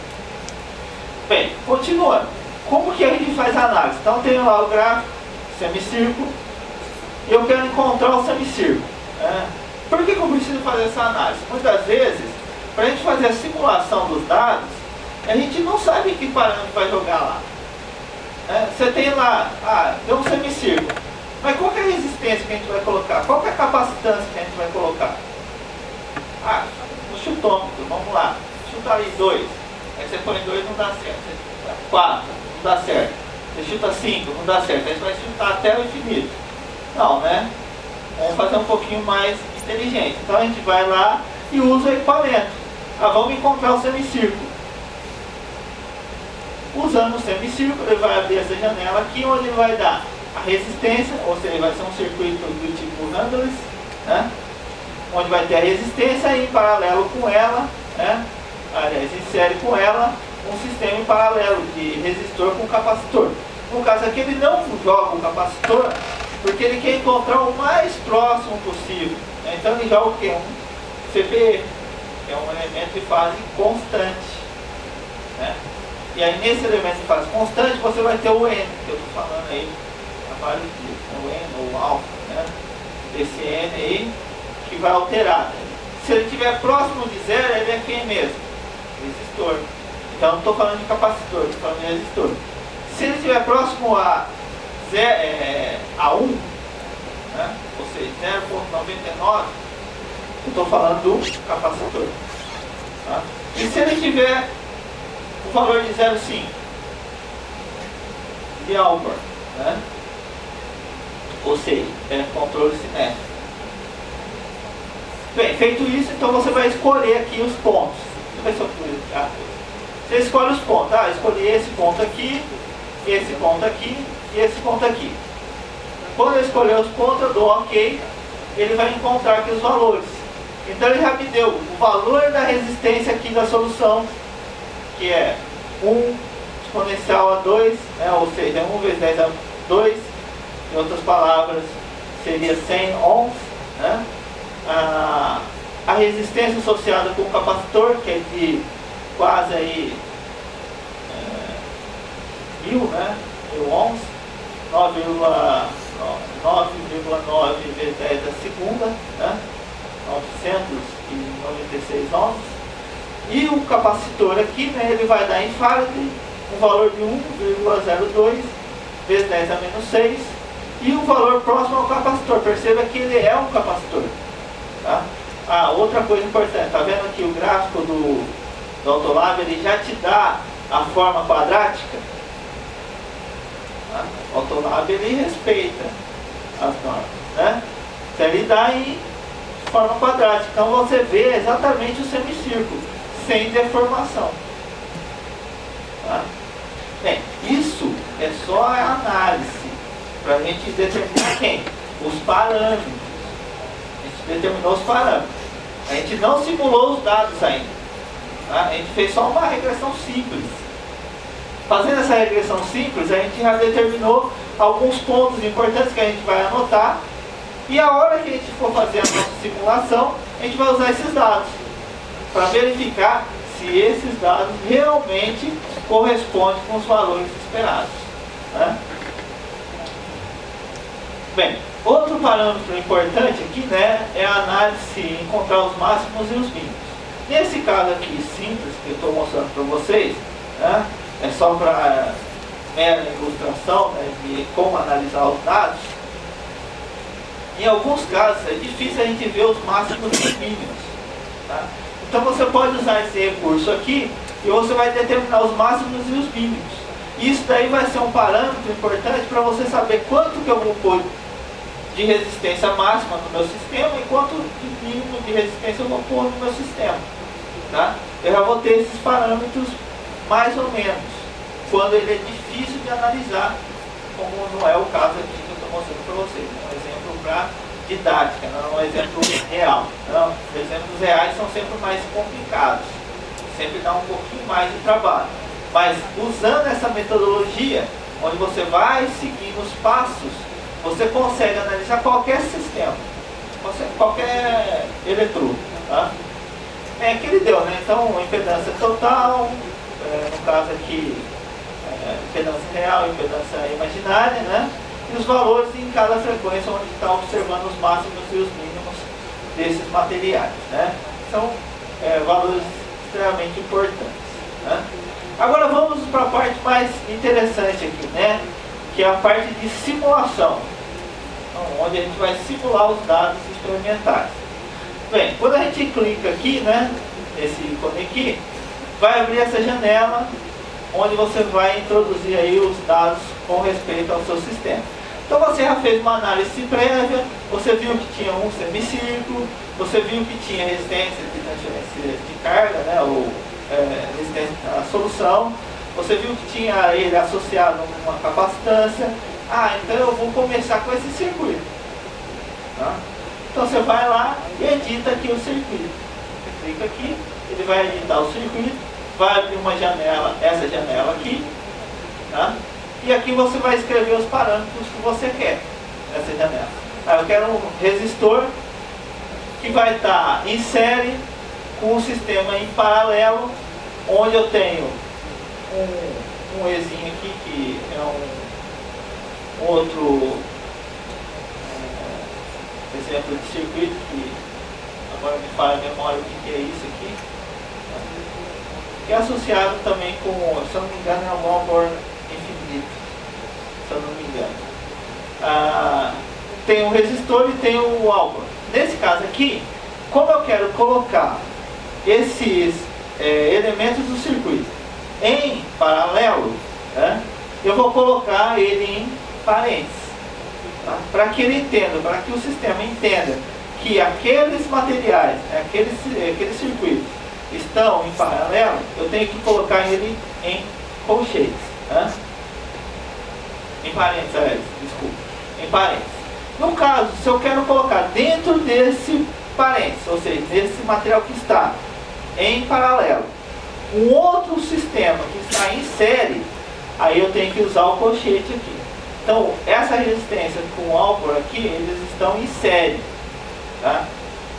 Bem, continuando. Como que a gente faz a análise? Então tem lá o gráfico, semicírculo, e eu quero encontrar o semicírculo. Né? Por que eu preciso fazer essa análise? Muitas vezes, para a gente fazer a simulação dos dados, a gente não sabe que parâmetro vai jogar lá. Você tem lá, deu um semicírculo, mas qual que é a resistência que a gente vai colocar? Qual que é a capacitância que a gente vai colocar? O chutômetro, vamos lá, chuta aí 2, aí você põe 2, não dá certo, você chuta 4, não dá certo, você chuta 5, não dá certo, aí você vai chutar até o infinito. Não, né? Vamos fazer um pouquinho mais inteligente. Então a gente vai lá e usa o equipamento. Vamos encontrar o semicírculo. Usando o semicírculo, ele vai abrir essa janela aqui, onde ele vai dar a resistência, ou seja, vai ser um circuito do tipo Handles, né? Onde vai ter a resistência e em paralelo com ela, né? Aliás, em série com ela, um sistema em paralelo de resistor com capacitor. No caso aqui, ele não joga o capacitor, porque ele quer encontrar o mais próximo possível. Né? Então ele joga o quê? Um CPE, que é um elemento de fase constante. Né? E aí nesse elemento de fase constante você vai ter o N, que eu estou falando aí há vários dias, o N ou o alfa, né? Esse N aí que vai alterar. Né? Se ele estiver próximo de zero, ele é quem mesmo? Resistor. Então não estou falando de capacitor, estou falando de resistor. Se ele estiver próximo a 1, né? Ou seja, 0,99, eu estou falando do capacitor. Tá? E se ele tiver o valor de 0,5 de Albor, né? Ou seja, controle cinético. Bem, feito isso, então você vai escolher aqui os pontos. Deixa eu ver se eu explicar. Você escolhe os pontos. Escolhi esse ponto aqui, esse ponto aqui e esse ponto aqui. Quando eu escolher os pontos, eu dou OK, ele vai encontrar aqui os valores. Então ele já me deu o valor da resistência aqui da solução, que é 1 exponencial a 2, né? Ou seja, 1 vezes 10 a 2, em outras palavras, seria 100 ohms. Né? A resistência associada com o capacitor, que é de quase aí 1000, né? 1000 ohms, 9,9 vezes 10 a segunda, né? 996 ohms. E o capacitor aqui, né, ele vai dar em Farad um valor de 1,02 vezes 10 a menos 6 e o valor próximo ao capacitor. Perceba que ele é um capacitor. Tá? Outra coisa importante, está vendo aqui o gráfico do Autolab, ele já te dá a forma quadrática. Tá? O Autolab ele respeita as normas. Né? Então ele dá em forma quadrática. Então você vê exatamente o semicírculo, sem deformação. Tá? Bem, isso é só a análise, para a gente determinar quem? Os parâmetros. A gente determinou os parâmetros. A gente não simulou os dados ainda. Tá? A gente fez só uma regressão simples. Fazendo essa regressão simples, a gente já determinou alguns pontos importantes que a gente vai anotar. E a hora que a gente for fazer a nossa simulação, a gente vai usar esses dados para verificar se esses dados realmente correspondem com os valores esperados. Né? Bem, outro parâmetro importante aqui, né, é a análise, encontrar os máximos e os mínimos. Nesse caso aqui simples que eu estou mostrando para vocês, né, é só para mera ilustração, né, de como analisar os dados. Em alguns casos é difícil a gente ver os máximos e os mínimos. Tá? Então você pode usar esse recurso aqui e você vai determinar os máximos e os mínimos. Isso daí vai ser um parâmetro importante para você saber quanto que eu vou pôr de resistência máxima no meu sistema e quanto de mínimo de resistência eu vou pôr no meu sistema. Tá? Eu já vou ter esses parâmetros mais ou menos. quando ele é difícil de analisar, como não é o caso aqui que eu estou mostrando para vocês. É um exemplo para didática, não é um exemplo real. Não, os exemplos reais são sempre mais complicados, sempre dá um pouquinho mais de trabalho. Mas usando essa metodologia, onde você vai seguir os passos, você consegue analisar qualquer sistema, qualquer eletrodo. Tá? É que ele deu, né? Então, impedância total, no caso aqui, impedância real, impedância imaginária, né? E os valores em cada frequência, onde está observando os máximos e os mínimos desses materiais, né? São valores extremamente importantes, né? Agora vamos para a parte mais interessante aqui, né? Que é a parte de simulação, onde a gente vai simular os dados experimentais. Bem, quando a gente clica aqui, né, nesse ícone aqui, vai abrir essa janela onde você vai introduzir aí os dados com respeito ao seu sistema. Então você já fez uma análise prévia, você viu que tinha um semicírculo, você viu que tinha resistência de transferência de carga, né, ou resistência à solução, você viu que tinha ele associado a uma capacitância. Então eu vou começar com esse circuito. Tá? Então você vai lá e edita aqui o circuito. Você clica aqui, ele vai editar o circuito, vai abrir uma janela, essa janela aqui, tá? E aqui você vai escrever os parâmetros que você quer nessa janela. Eu quero um resistor que vai estar em série com um sistema em paralelo, onde eu tenho um Ezinho aqui que é um outro exemplo de circuito, que agora me falha a memória o que é isso aqui, que é associado também com, se eu não me engano, é o Lombard infinito, se eu não me engano. Tem um resistor e tem o Albor. Nesse caso aqui, como eu quero colocar esses elementos do circuito em paralelo, né, eu vou colocar ele em parênteses. Tá? Para que ele entenda, para que o sistema entenda que aqueles materiais, aqueles circuitos estão em paralelo, eu tenho que colocar ele em colchetes. Né? Em parênteses, desculpa. Em parênteses. No caso, se eu quero colocar dentro desse parênteses, ou seja, desse material que está em paralelo, um outro sistema que está em série, aí eu tenho que usar o colchete aqui. Então, essa resistência com o Albor aqui, eles estão em série, tá?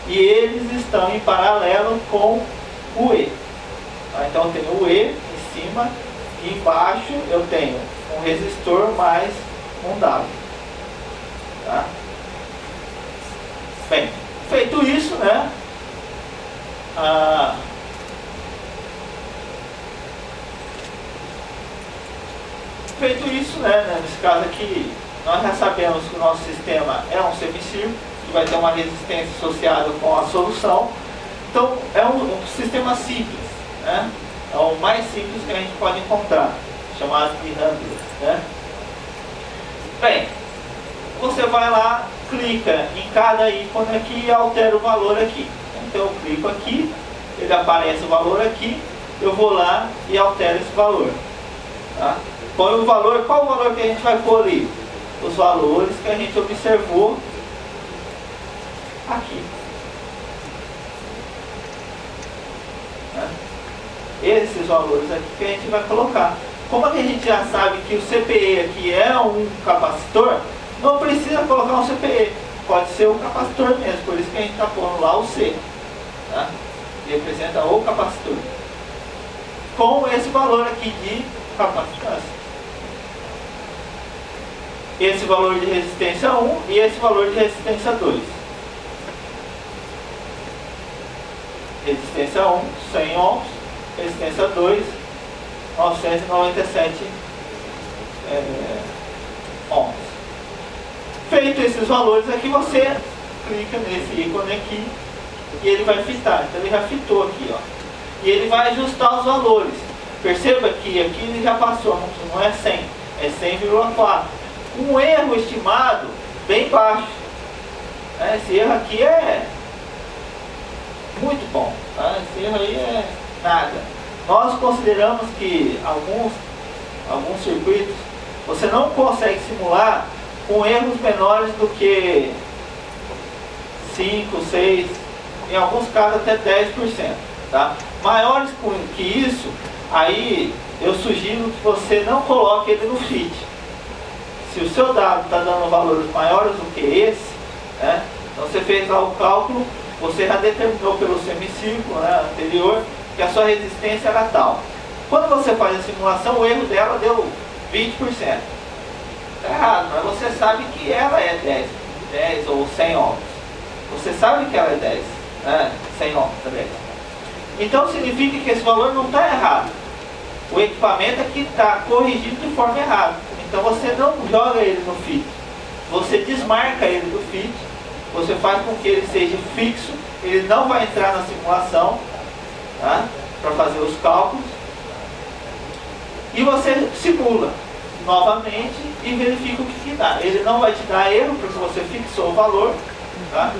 E eles estão em paralelo com o E. Tá? Então, eu tenho o E em cima e embaixo eu tenho um resistor mais um W. Tá? Bem, feito isso, né? Feito isso, né, nesse caso aqui, nós já sabemos que o nosso sistema é um semicírculo, que vai ter uma resistência associada com a solução. Então, é um sistema simples, né? É o mais simples que a gente pode encontrar, chamado de Handler, né? Bem, você vai lá, clica em cada ícone aqui e altera o valor aqui. Então, eu clico aqui, ele aparece o valor aqui, eu vou lá e altero esse valor. Tá? Põe o valor, qual o valor que a gente vai pôr ali? Os valores que a gente observou aqui. Né? Esses valores aqui que a gente vai colocar. Como a gente já sabe que o CPE aqui é um capacitor, não precisa colocar um CPE. Pode ser um capacitor mesmo, por isso que a gente está pondo lá o C. Tá? Que representa o capacitor. Com esse valor aqui de capacitância. Esse valor de resistência 1 e esse valor de resistência 2. Resistência 1, 100 ohms. Resistência 2, 997 ohms. Feito esses valores aqui, você clica nesse ícone aqui e ele vai fitar. Então ele já fitou aqui, ó. E ele vai ajustar os valores. Perceba que aqui ele já passou, não é 100, é 100,4. Um erro estimado bem baixo. Esse erro aqui é muito bom. Tá? Esse erro aí é nada. Nós consideramos que alguns circuitos, você não consegue simular com erros menores do que 5, 6, em alguns casos até 10%. Tá? Maiores que isso, aí eu sugiro que você não coloque ele no fit. Se o seu dado está dando valores maiores do que esse, né? Então você fez lá o cálculo, você já determinou pelo semicírculo, né, anterior, que a sua resistência era tal. Quando você faz a simulação, o erro dela deu 20%. Está errado, mas você sabe que ela é 10 ou 100 ohms. Você sabe que ela é 10, né? 100 ohms também. Então significa que esse valor não está errado. O equipamento é que está corrigido de forma errada. Então você não joga ele no fit. Você desmarca ele do fit. Você faz com que ele seja fixo. Ele não vai entrar na simulação, tá? Para fazer os cálculos. E você simula novamente e verifica o que dá. Ele não vai te dar erro porque você fixou o valor, tá?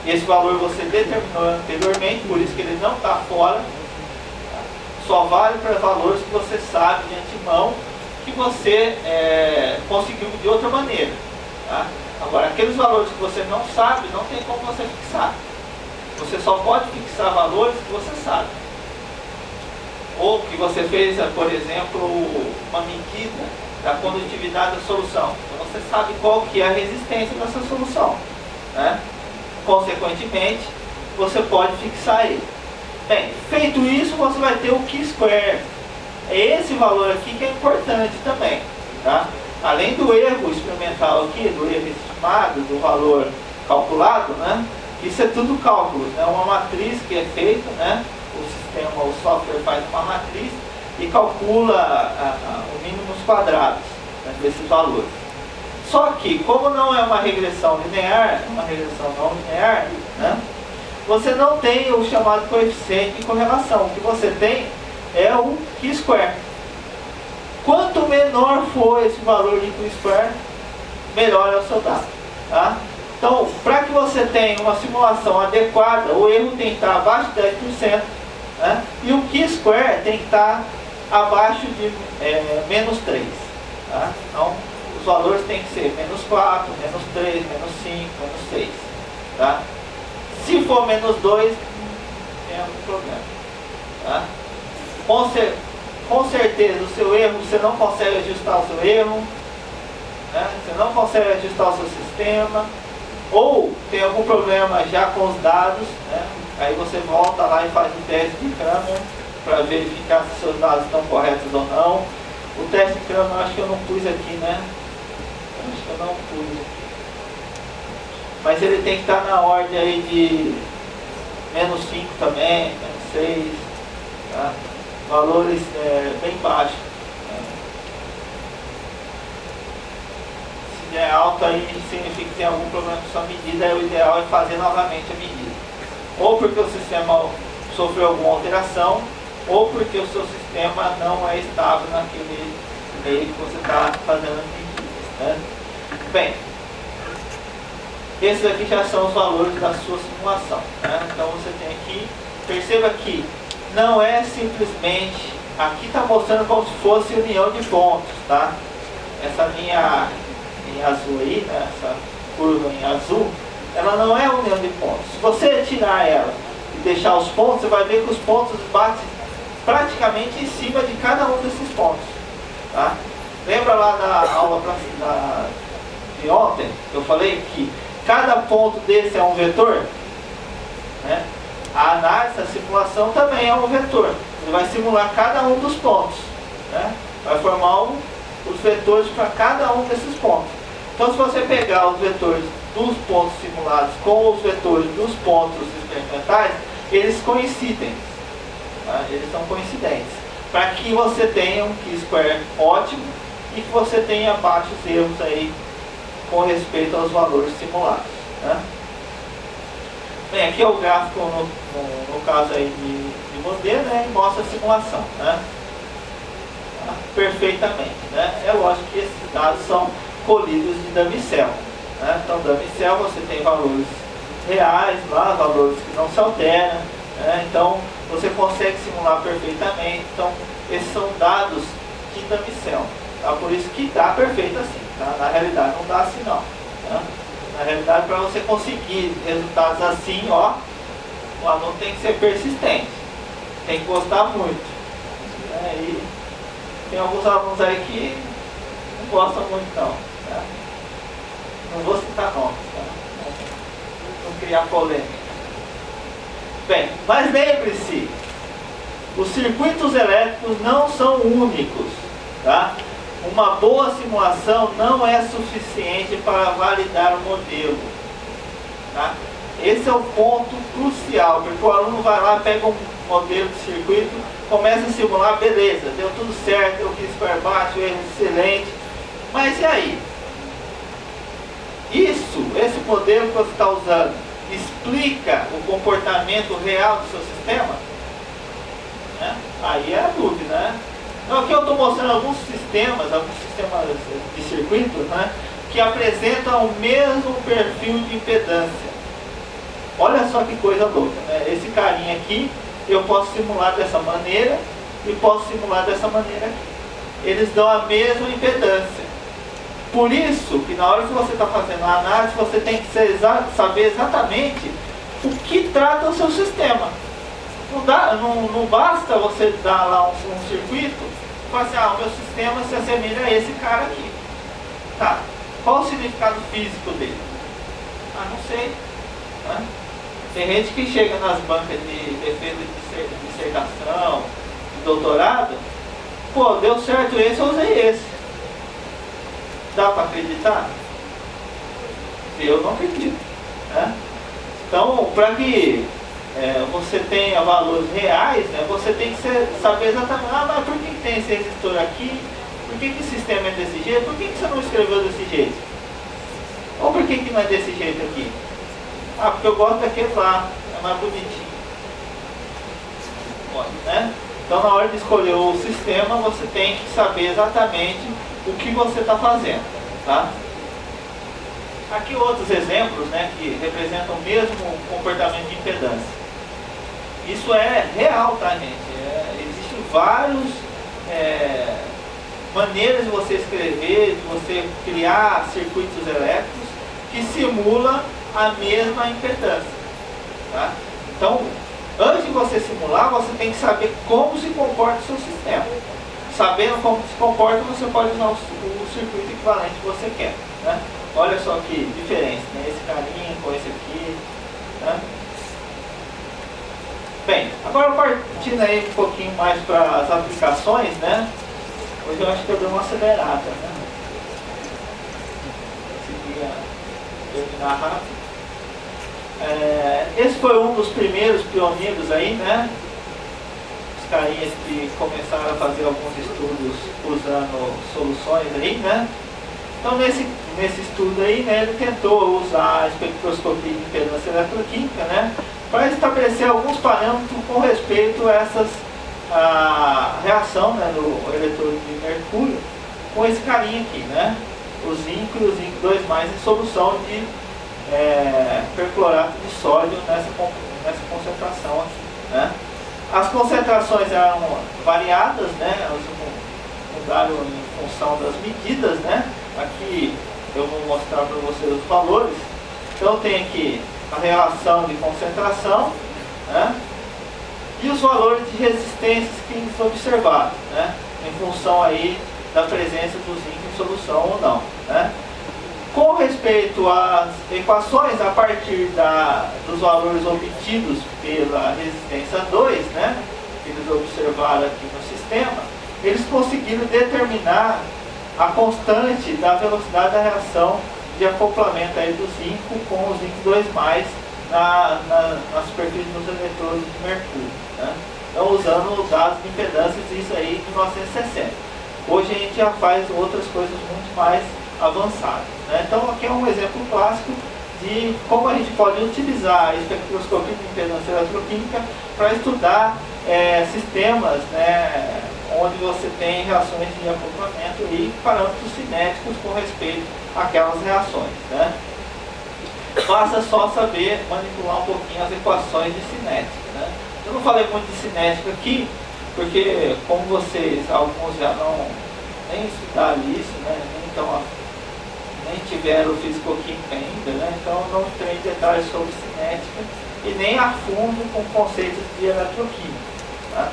Esse valor você determinou anteriormente, por isso que ele não está fora. Tá? Só vale para valores que você sabe de antemão que você conseguiu de outra maneira. Tá? Agora, aqueles valores que você não sabe, não tem como você fixar. Você só pode fixar valores que você sabe. Ou que você fez, por exemplo, uma medida da condutividade da solução. Então você sabe qual que é a resistência dessa solução, né? Consequentemente, você pode fixar ele. Bem, feito isso, você vai ter o Q-square. É esse valor aqui que é importante também, tá? Além do erro experimental aqui, do erro estimado, do valor calculado, né? Isso é tudo cálculos, né? Uma matriz que é feita, né? O software faz uma matriz e calcula o mínimo nos quadrados, né, desses valores. Só que, como não é uma regressão linear, é uma regressão não linear, né, você não tem o chamado coeficiente de correlação. O que você tem é o Q-square. Quanto menor for esse valor de Q-square, melhor é o seu dado. Tá? Então, para que você tenha uma simulação adequada, o erro tem que estar abaixo de 10%, né? E o Q-square tem que estar abaixo de menos 3. Tá? Então, os valores têm que ser menos 4, menos 3, menos 5, menos 6. Tá? Se for menos 2, não tem algum problema. Tá? Com certeza, o seu erro, você não consegue ajustar o seu erro, né? Você não consegue ajustar o seu sistema, ou tem algum problema já com os dados, né? Aí você volta lá e faz o teste de Kramer para verificar se seus dados estão corretos ou não. O teste de Kramer, acho que eu não pus aqui, né? Acho que eu não pus aqui. Mas ele tem que estar na ordem aí de menos 5 também, menos 6, tá? Valores bem baixos. Né? Se der alto aí, significa que tem algum problema com sua medida, aí o ideal é fazer novamente a medida. Ou porque o sistema sofreu alguma alteração, ou porque o seu sistema não é estável naquele meio que você está fazendo as medidas. Né? Bem, esses aqui já são os valores da sua simulação. Né? Então você tem aqui, perceba que não é simplesmente, aqui está mostrando como se fosse união de pontos, tá? Essa linha em azul aí, né? Essa curva em azul, ela não é união de pontos. Se você tirar ela e deixar os pontos, você vai ver que os pontos batem praticamente em cima de cada um desses pontos. Tá? Lembra lá da aula de ontem, que eu falei que cada ponto desse é um vetor? Né? A análise, a simulação também é um vetor. Ele vai simular cada um dos pontos. Né? Vai formar os vetores para cada um desses pontos. Então, se você pegar os vetores dos pontos simulados com os vetores dos pontos experimentais, eles coincidem. Tá? Eles são coincidentes. Para que você tenha um Q-square ótimo e que você tenha baixos erros aí com respeito aos valores simulados. Né? Bem, aqui é o gráfico no caso aí de modelo, né, e mostra a simulação. Né? Tá? Perfeitamente. Né? É lógico que esses dados são colhidos de dummy cell. Né? Então, dummy cell você tem valores reais lá, valores que não se alteram. Né? Então, você consegue simular perfeitamente. Então, esses são dados tinta micel. Tá? Por isso que dá perfeito assim. Tá? Na realidade não dá assim não. Tá? Na realidade, para você conseguir resultados assim, ó, o aluno tem que ser persistente. Tem que gostar muito. Né? E tem alguns alunos aí que não gostam muito não. Tá? Não vou citar nomes. Tá? Não criar polêmica. Bem, mas lembre-se, os circuitos elétricos não são únicos, tá? Uma boa simulação não é suficiente para validar o modelo, tá? Esse é o ponto crucial, porque o aluno vai lá, pega um modelo de circuito, começa a simular, beleza, deu tudo certo, eu fiz super baixo, erro excelente, mas e aí? Esse modelo que você está usando, explica o comportamento real do seu sistema? Né? Aí é a dúvida, né? Então aqui eu estou mostrando alguns sistemas de circuito, né, que apresentam o mesmo perfil de impedância. Olha só que coisa louca, né? Esse carinha aqui, eu posso simular dessa maneira e posso simular dessa maneira aqui. Eles dão a mesma impedância. Por isso que na hora que você está fazendo a análise, você tem que saber exatamente o que trata o seu sistema. Não basta você dar lá um circuito e falar assim, o meu sistema se assemelha a esse cara aqui. Tá, qual o significado físico dele? Não sei. Né? Tem gente que chega nas bancas de defesa de dissertação, de doutorado, pô, deu certo esse, eu usei esse. Dá para acreditar? Eu não acredito. Né? Então, para que você tenha valores reais, né, você tem que saber exatamente, mas por que tem esse resistor aqui? Por que o sistema é desse jeito? Por que você não escreveu desse jeito? Ou por que não é desse jeito aqui? Porque eu gosto daquele lá, é mais bonitinho. Né? Então, na hora de escolher o sistema, você tem que saber exatamente o que você está fazendo. Tá? Aqui outros exemplos, né, que representam o mesmo comportamento de impedância. Isso é real, tá, gente? Existem várias maneiras de você escrever, de você criar circuitos elétricos que simulam a mesma impedância. Tá? Então, antes de você simular, você tem que saber como se comporta o seu sistema. Sabendo como se comporta, você pode usar o circuito equivalente que você quer. Né? Olha só que diferença, né? Esse carinha com esse aqui. Né? Bem, agora partindo aí um pouquinho mais para as aplicações, né? Hoje eu acho que eu dei uma acelerada, né? Conseguia terminar rápido. Esse foi um dos primeiros pioneiros aí, né? Os carinhas que começaram a fazer alguns estudos usando soluções aí, né? Então nesse estudo aí, né, ele tentou usar a espectroscopia de impedância eletroquímica, né, para estabelecer alguns parâmetros com respeito a essa reação, né, do eletrodo de mercúrio com esse carinha aqui, né, o zinco e o zinco 2+ em solução de perclorato de sódio nessa concentração aqui, né. As concentrações eram variadas, né, elas mudaram em função das medidas, né. Aqui eu vou mostrar para vocês os valores. Então tem aqui a relação de concentração, né, e os valores de resistências que eles observaram, né, em função aí da presença do zinco em solução ou não. Né. Com respeito às equações, a partir dos valores obtidos pela resistência 2, né, que eles observaram aqui no sistema, eles conseguiram determinar a constante da velocidade da reação de acoplamento aí do zinco com o zinco 2+ na superfície dos eletrodos de mercúrio. Né? Então, usando dados de impedâncias, isso aí de 1960. Hoje a gente já faz outras coisas muito mais avançadas. Né? Então, aqui é um exemplo clássico de como a gente pode utilizar a espectroscopia de impedância eletroquímica para estudar sistemas, né, onde você tem reações de acoplamento e parâmetros cinéticos com respeito àquelas reações. Né? Basta só saber manipular um pouquinho as equações de cinética. Né? Eu não falei muito de cinética aqui, porque como vocês, alguns já não nem estudaram isso, né, nem tiveram físico-química ainda, né, então não entrei em detalhes sobre cinética e nem a fundo com conceitos de eletroquímica. Tá?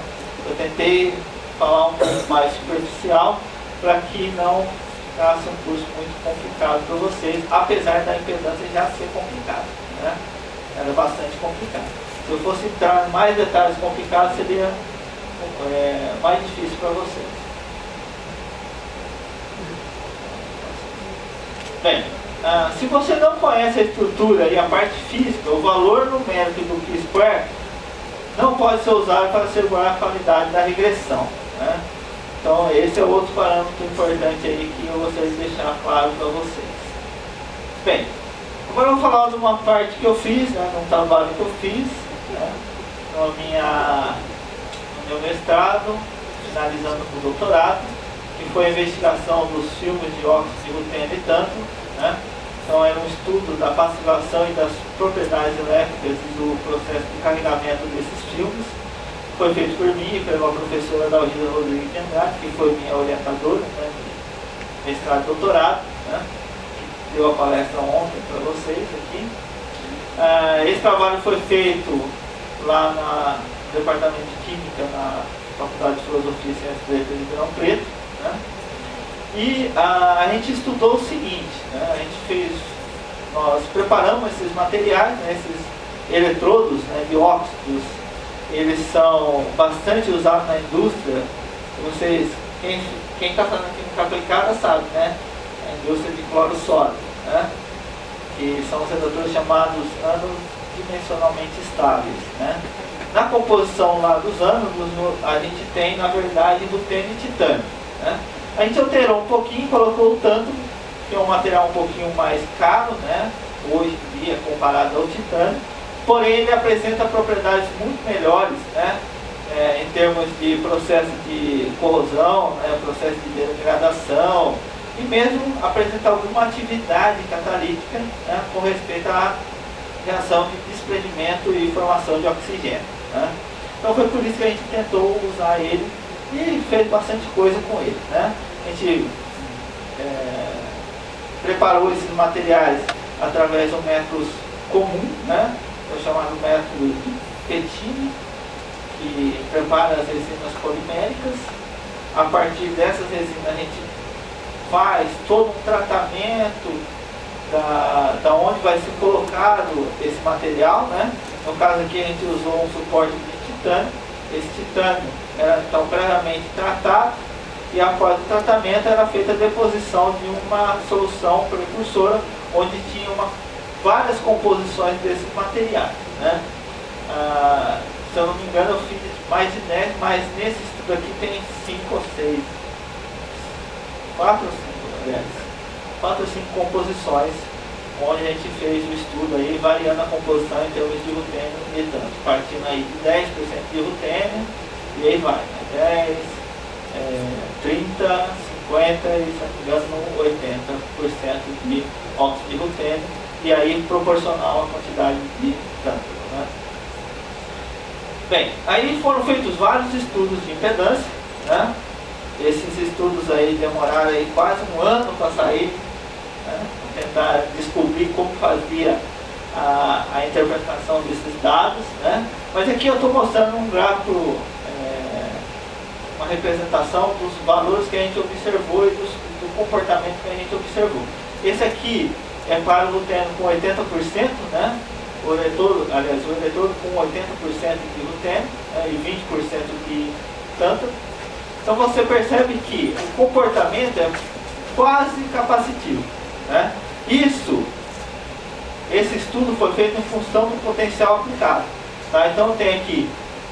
Eu tentei falar um pouco mais superficial para que não ficasse um curso muito complicado para vocês, apesar da impedância já ser complicada, né? Era bastante complicado. Se eu fosse entrar em mais detalhes complicados, seria mais difícil para vocês. Bem, se você não conhece a estrutura e a parte física, o valor numérico do Q-square não pode ser usado para assegurar a qualidade da regressão, né? Então esse é outro parâmetro importante aí que eu gostaria de deixar claro para vocês. Bem, agora eu vou falar de uma parte que eu fiz, né, num trabalho que eu fiz, né, no meu mestrado, finalizando com o doutorado, que foi a investigação dos filmes de óxido de rutênio e tanto, né? Então era um estudo da passivação e das propriedades elétricas e do processo de carregamento desses filmes. Foi feito por mim e pela professora Dalgisa Rodrigues de Andrade, que foi minha orientadora, né, de mestrado e doutorado, né, que deu a palestra ontem para vocês aqui. Esse trabalho foi feito lá no Departamento de Química, na Faculdade de Filosofia e Ciências Letras de Ribeirão Preto, né? E a gente estudou o seguinte, né? Nós preparamos esses materiais, né, esses eletrodos, né, de óxidos. Eles são bastante usados na indústria. Quem está fazendo química aplicada sabe, né? A indústria de cloro-sódio, né? Que são os elettrodos chamados anodimensionalmente estáveis, né? Na composição lá dos ânodos, a gente tem, na verdade, rutênio e titânio, né? A gente alterou um pouquinho, colocou o tântalo, que é um material um pouquinho mais caro, né, hoje em dia, comparado ao titânio, porém ele apresenta propriedades muito melhores, né, em termos de processo de corrosão, né, processo de degradação, e mesmo apresenta alguma atividade catalítica, né, com respeito à reação de desprendimento e formação de oxigênio, né. Então foi por isso que a gente tentou usar ele e fez bastante coisa com ele, né. A gente preparou esses materiais através de um método comum, né, que é o chamado método de Pettini, que prepara as resinas poliméricas. A partir dessas resinas a gente faz todo um tratamento da onde vai ser colocado esse material, né? No caso aqui a gente usou um suporte de titânio. Esse titânio era então previamente tratado e após o tratamento era feita a deposição de uma solução precursora onde tinha várias composições desses materiais, né? Se eu não me engano eu fiz mais de 10, mas nesse estudo aqui tem 5 ou 6, 4 ou 5, aliás, 4 ou 5 composições onde a gente fez o estudo aí, variando a composição em termos de rutênio e tanto, partindo aí de 10% de rutênio, e aí vai, né? 10, 30, 50 e, se não me engano, 80% de óxido de rutênio, e aí proporcional à quantidade de tântalo, né? Bem, aí foram feitos vários estudos de impedância, né? Esses estudos aí demoraram aí quase um ano para sair, né? Tentar descobrir como fazia a interpretação desses dados, né? Mas aqui eu estou mostrando um gráfico, uma representação dos valores que a gente observou e do comportamento que a gente observou. Esse aqui é para o rutênio com 80%, né? O eletrodo com 80% de rutênio, né? E 20% de tântalo. Então você percebe que o comportamento é quase capacitivo, né? Esse estudo foi feito em função do potencial aplicado, tá? Então tem aqui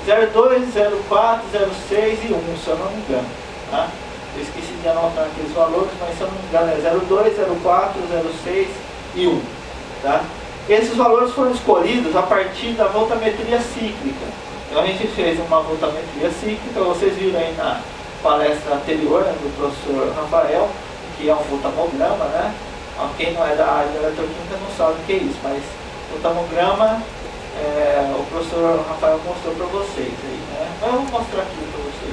0,2, 0,4, 0,6 e 1, se eu não me engano, tá? Eu esqueci de anotar aqueles valores, mas se eu não me engano é 0,2, 0,4, 0,6 e 1, tá? Esses valores foram escolhidos a partir da voltametria cíclica. Então a gente fez uma voltametria cíclica, vocês viram aí na palestra anterior, né, do professor Rafael, que é um voltamograma, né? Quem não é da área de eletroquímica não sabe o que é isso, mas voltamograma, o professor Rafael mostrou para vocês aí, né? Mas eu vou mostrar aqui para vocês.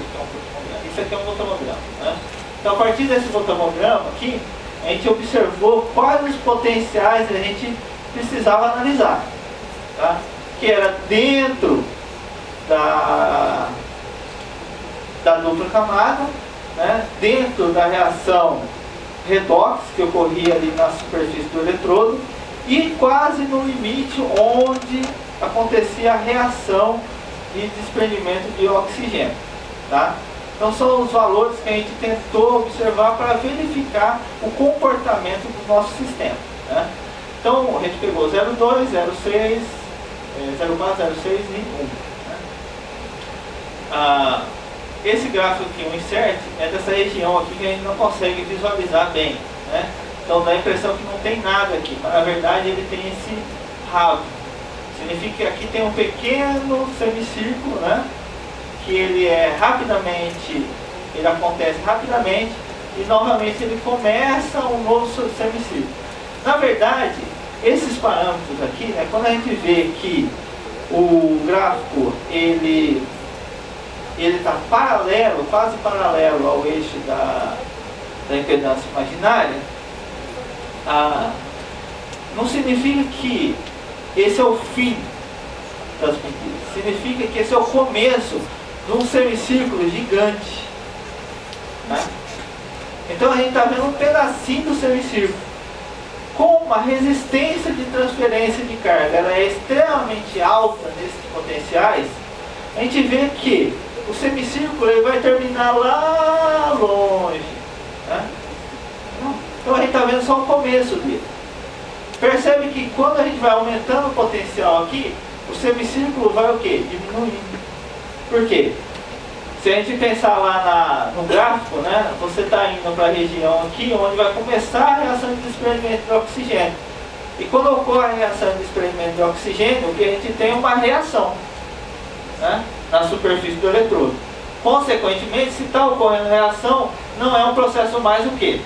Isso aqui é um fotomograma, né? Então, a partir desse fotomograma aqui, a gente observou quais os potenciais a gente precisava analisar, tá? Que era dentro da dupla camada, né? Dentro da reação redox que ocorria ali na superfície do eletrodo e quase no limite onde acontecia a reação de desprendimento de oxigênio, tá? Então são os valores que a gente tentou observar para verificar o comportamento do nosso sistema, né? Então a gente pegou 0,2, 0,6, 0,4, 0,6 e 1, né? Esse gráfico aqui, o insert, é dessa região aqui que a gente não consegue visualizar bem, né? Então dá a impressão que não tem nada aqui, mas na verdade ele tem esse rabo. Significa que aqui tem um pequeno semicírculo, né? Que ele acontece rapidamente e novamente ele começa um novo semicírculo. Na verdade, esses parâmetros aqui, né, quando a gente vê que o gráfico ele está paralelo, quase paralelo ao eixo da impedância imaginária, não significa que esse é o fim das medidas, significa que esse é o começo de um semicírculo gigante, né? Então a gente está vendo um pedacinho do semicírculo com uma resistência de transferência de carga, ela é extremamente alta nesses potenciais. A gente vê que o semicírculo ele vai terminar lá longe, né? Então a gente está vendo só o começo dele. Percebe que quando a gente vai aumentando o potencial aqui, o semicírculo vai o quê? Diminuindo. Por quê? Se a gente pensar lá no gráfico, né, você está indo para a região aqui onde vai começar a reação de desprendimento de oxigênio. E quando ocorre a reação de desprendimento de oxigênio, o que a gente tem é uma reação, né, na superfície do eletrodo. Consequentemente, se está ocorrendo reação, não é um processo mais o quê?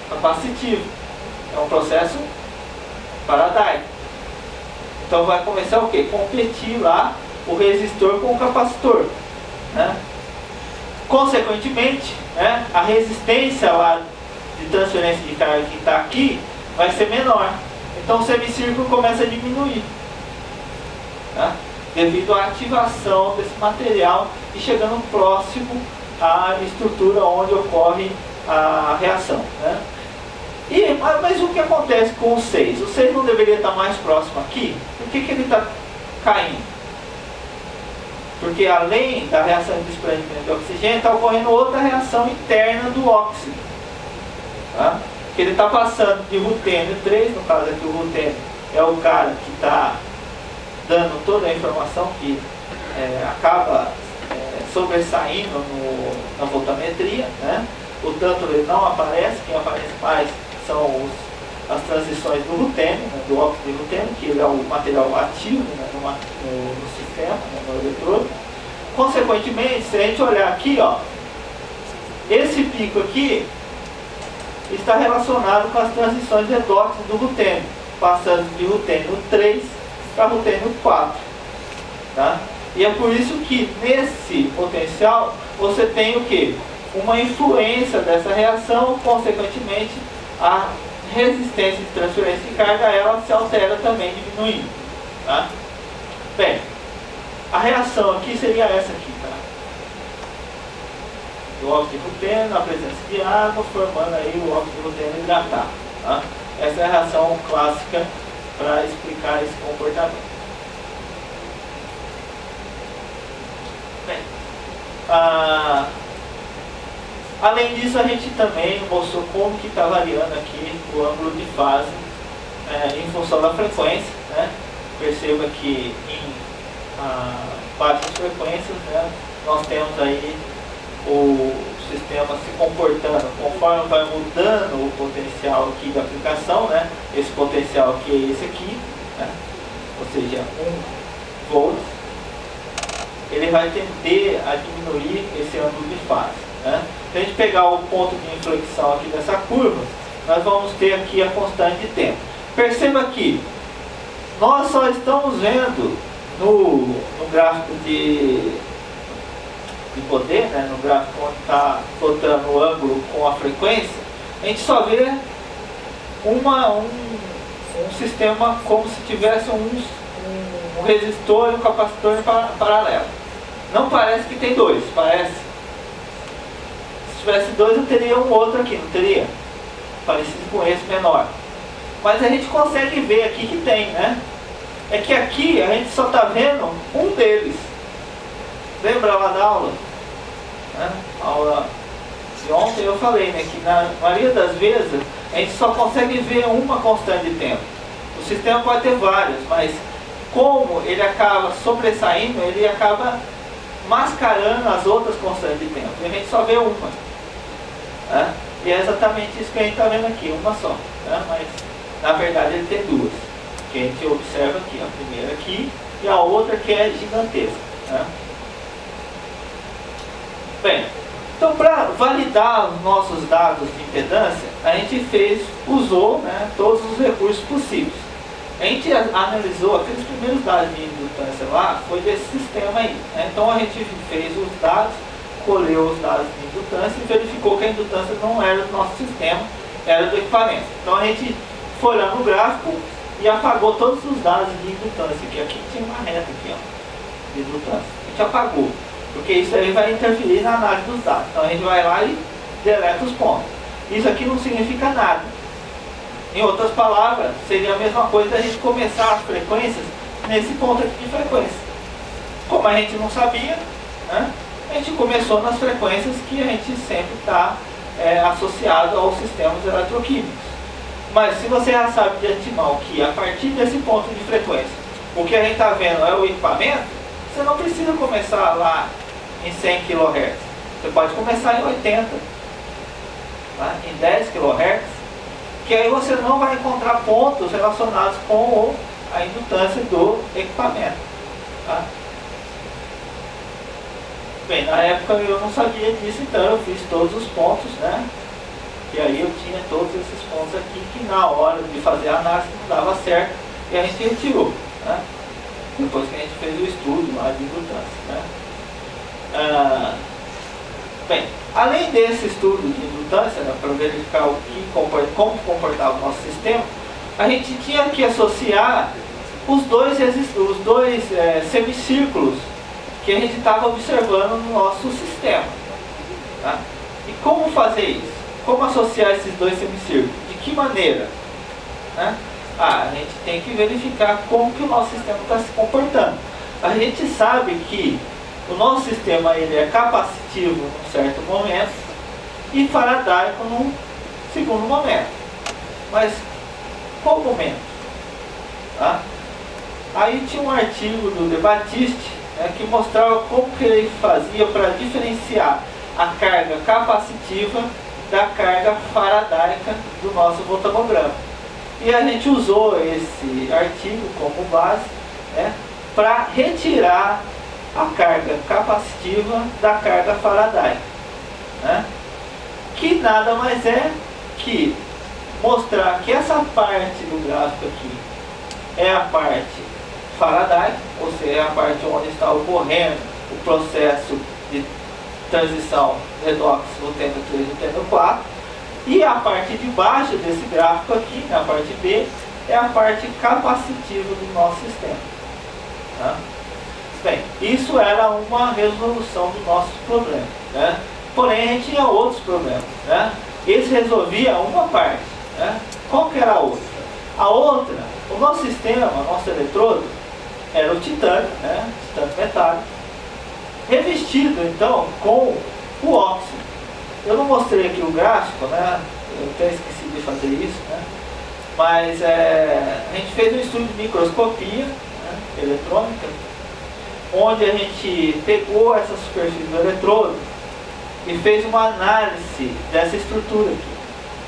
Capacitivo. É um processo paradáico. Então vai começar o quê? Competir lá o resistor com o capacitor, né? Consequentemente, né, a resistência lá de transferência de carga que está aqui vai ser menor. Então o semicírculo começa a diminuir, né, devido à ativação desse material e chegando próximo à estrutura onde ocorre a reação, né? Mas o que acontece com o 6? O 6 não deveria estar mais próximo aqui? Por que ele está caindo? Porque além da reação de desprendimento de oxigênio, está ocorrendo outra reação interna do óxido, tá? Que ele está passando de rutênio 3, no caso aqui o rutênio é o cara que está dando toda a informação que acaba sobressaindo na voltametria, né? O tântalo ele não aparece, quem aparece mais são as transições do rutênio, né, do óxido de rutênio, que ele é o material ativo, né, no sistema, né, no eletrodo. Consequentemente, se a gente olhar aqui, ó, esse pico aqui está relacionado com as transições redox do rutênio, passando de rutênio 3 para rutênio 4. Tá? E é por isso que nesse potencial você tem o que? Uma influência dessa reação, consequentemente a resistência de transferência de carga ela se altera também, diminuindo. Tá? Bem, a reação aqui seria essa aqui, tá? O óxido de rutênio na presença de água, formando aí o óxido de rutênio hidratado. Tá? Essa é a reação clássica para explicar esse comportamento. Bem, além disso, a gente também mostrou como que está variando aqui o ângulo de fase em função da frequência, né? Perceba que em baixas frequências, né, nós temos aí o sistema se comportando conforme vai mudando o potencial aqui da aplicação, né? Esse potencial aqui é esse aqui, né? Ou seja, 1 volt, ele vai tender a diminuir esse ângulo de fase, né? Se a gente pegar o ponto de inflexão aqui dessa curva, nós vamos ter aqui a constante de tempo. Perceba que nós só estamos vendo no gráfico de poder, né, no gráfico onde está botando o ângulo com a frequência, a gente só vê um sistema como se tivesse um resistor e um capacitor em paralelo. Não parece que tem dois, parece. Se tivesse dois, eu teria um outro aqui, não teria? Parecido com esse, menor. Mas a gente consegue ver aqui que tem, né? É que aqui a gente só está vendo um deles. Lembra lá da aula? Né? A aula de ontem eu falei, né, que na maioria das vezes a gente só consegue ver uma constante de tempo. O sistema pode ter várias, mas como ele acaba sobressaindo, ele acaba mascarando as outras constantes de tempo. E a gente só vê uma. Né? E é exatamente isso que a gente está vendo aqui, uma só. Né? Mas na verdade ele tem duas. Que a gente observa aqui, a primeira aqui e a outra que é gigantesca. Né? Bem, então para validar os nossos dados de impedância, a gente usou, né, todos os recursos possíveis. A gente analisou aqueles primeiros dados de indutância lá, foi desse sistema aí. Né? Então a gente fez os dados, colheu os dados de indutância e verificou que a indutância não era do nosso sistema, era do equipamento. Então a gente foi lá no gráfico e apagou todos os dados de indutância, que aqui tinha uma reta aqui, ó, de indutância. A gente apagou, porque isso aí vai interferir na análise dos dados. Então a gente vai lá e deleta os pontos. Isso aqui não significa nada. Em outras palavras, seria a mesma coisa a gente começar as frequências nesse ponto aqui de frequência. Como a gente não sabia, né, a gente começou nas frequências que a gente sempre está associado aos sistemas eletroquímicos. Mas se você já sabe de antemão que a partir desse ponto de frequência, o que a gente está vendo é o equipamento, você não precisa começar lá em 100 kHz. Você pode começar em 80, tá? Em 10 kHz, que aí você não vai encontrar pontos relacionados com a indutância do equipamento. Tá? Bem, na época eu não sabia disso, então eu fiz todos os pontos, né? E aí eu tinha todos esses pontos aqui que na hora de fazer a análise não dava certo e a gente retirou. Né? Depois que a gente fez o estudo lá de indutância. Né? Bem, além desse estudo de indutância, né, para verificar como comportava o nosso sistema, a gente tinha que associar os dois semicírculos que a gente estava observando no nosso sistema. Tá? E como fazer isso? Como associar esses dois semicírculos? De que maneira? Né? A gente tem que verificar como que o nosso sistema está se comportando. A gente sabe que o nosso sistema ele é capacitivo num certo momento e faradaico num segundo momento. Mas qual momento? Tá? Aí tinha um artigo do De Battiste, né, que mostrava como que ele fazia para diferenciar a carga capacitiva da carga faradaica do nosso voltagrama. E a gente usou esse artigo como base, né, para retirar a carga capacitiva da carga faradaica. Né, que nada mais é que mostrar que essa parte do gráfico aqui é a parte faradaica, ou seja, é a parte onde está ocorrendo o processo de transição redox lutênio 3 lutênio 4, e a parte de baixo desse gráfico aqui, a parte B, é a parte capacitiva do nosso sistema. Tá? Bem, isso era uma resolução do nosso problema. Né? Porém, a gente tinha outros problemas. Né? Esse resolvia uma parte. Né? Qual que era a outra? A outra, o nosso sistema, o nosso eletrodo, era o titânio, né? Titânio metálico, revestido então com o óxido. Eu não mostrei aqui o gráfico, né? Eu até esqueci de fazer isso, né? Mas a gente fez um estudo de microscopia, né, eletrônica, onde a gente pegou essa superfície do eletrodo e fez uma análise dessa estrutura aqui.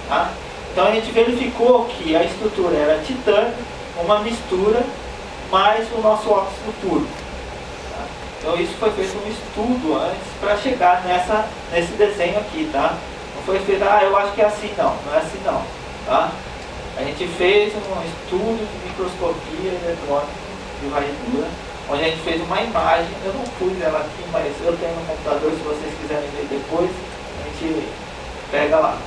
Tá? Então a gente verificou que a estrutura era titânio, uma mistura, mais o nosso óxido puro. Tá? Então isso foi feito um estudo antes para chegar nesse desenho aqui. Tá? Não foi feito, eu acho que é assim, não é assim não. Tá? A gente fez um estudo de microscopia eletrônica de varredura, onde a gente fez uma imagem. Eu não pus ela aqui, mas eu tenho no computador, se vocês quiserem ver depois, a gente pega lá.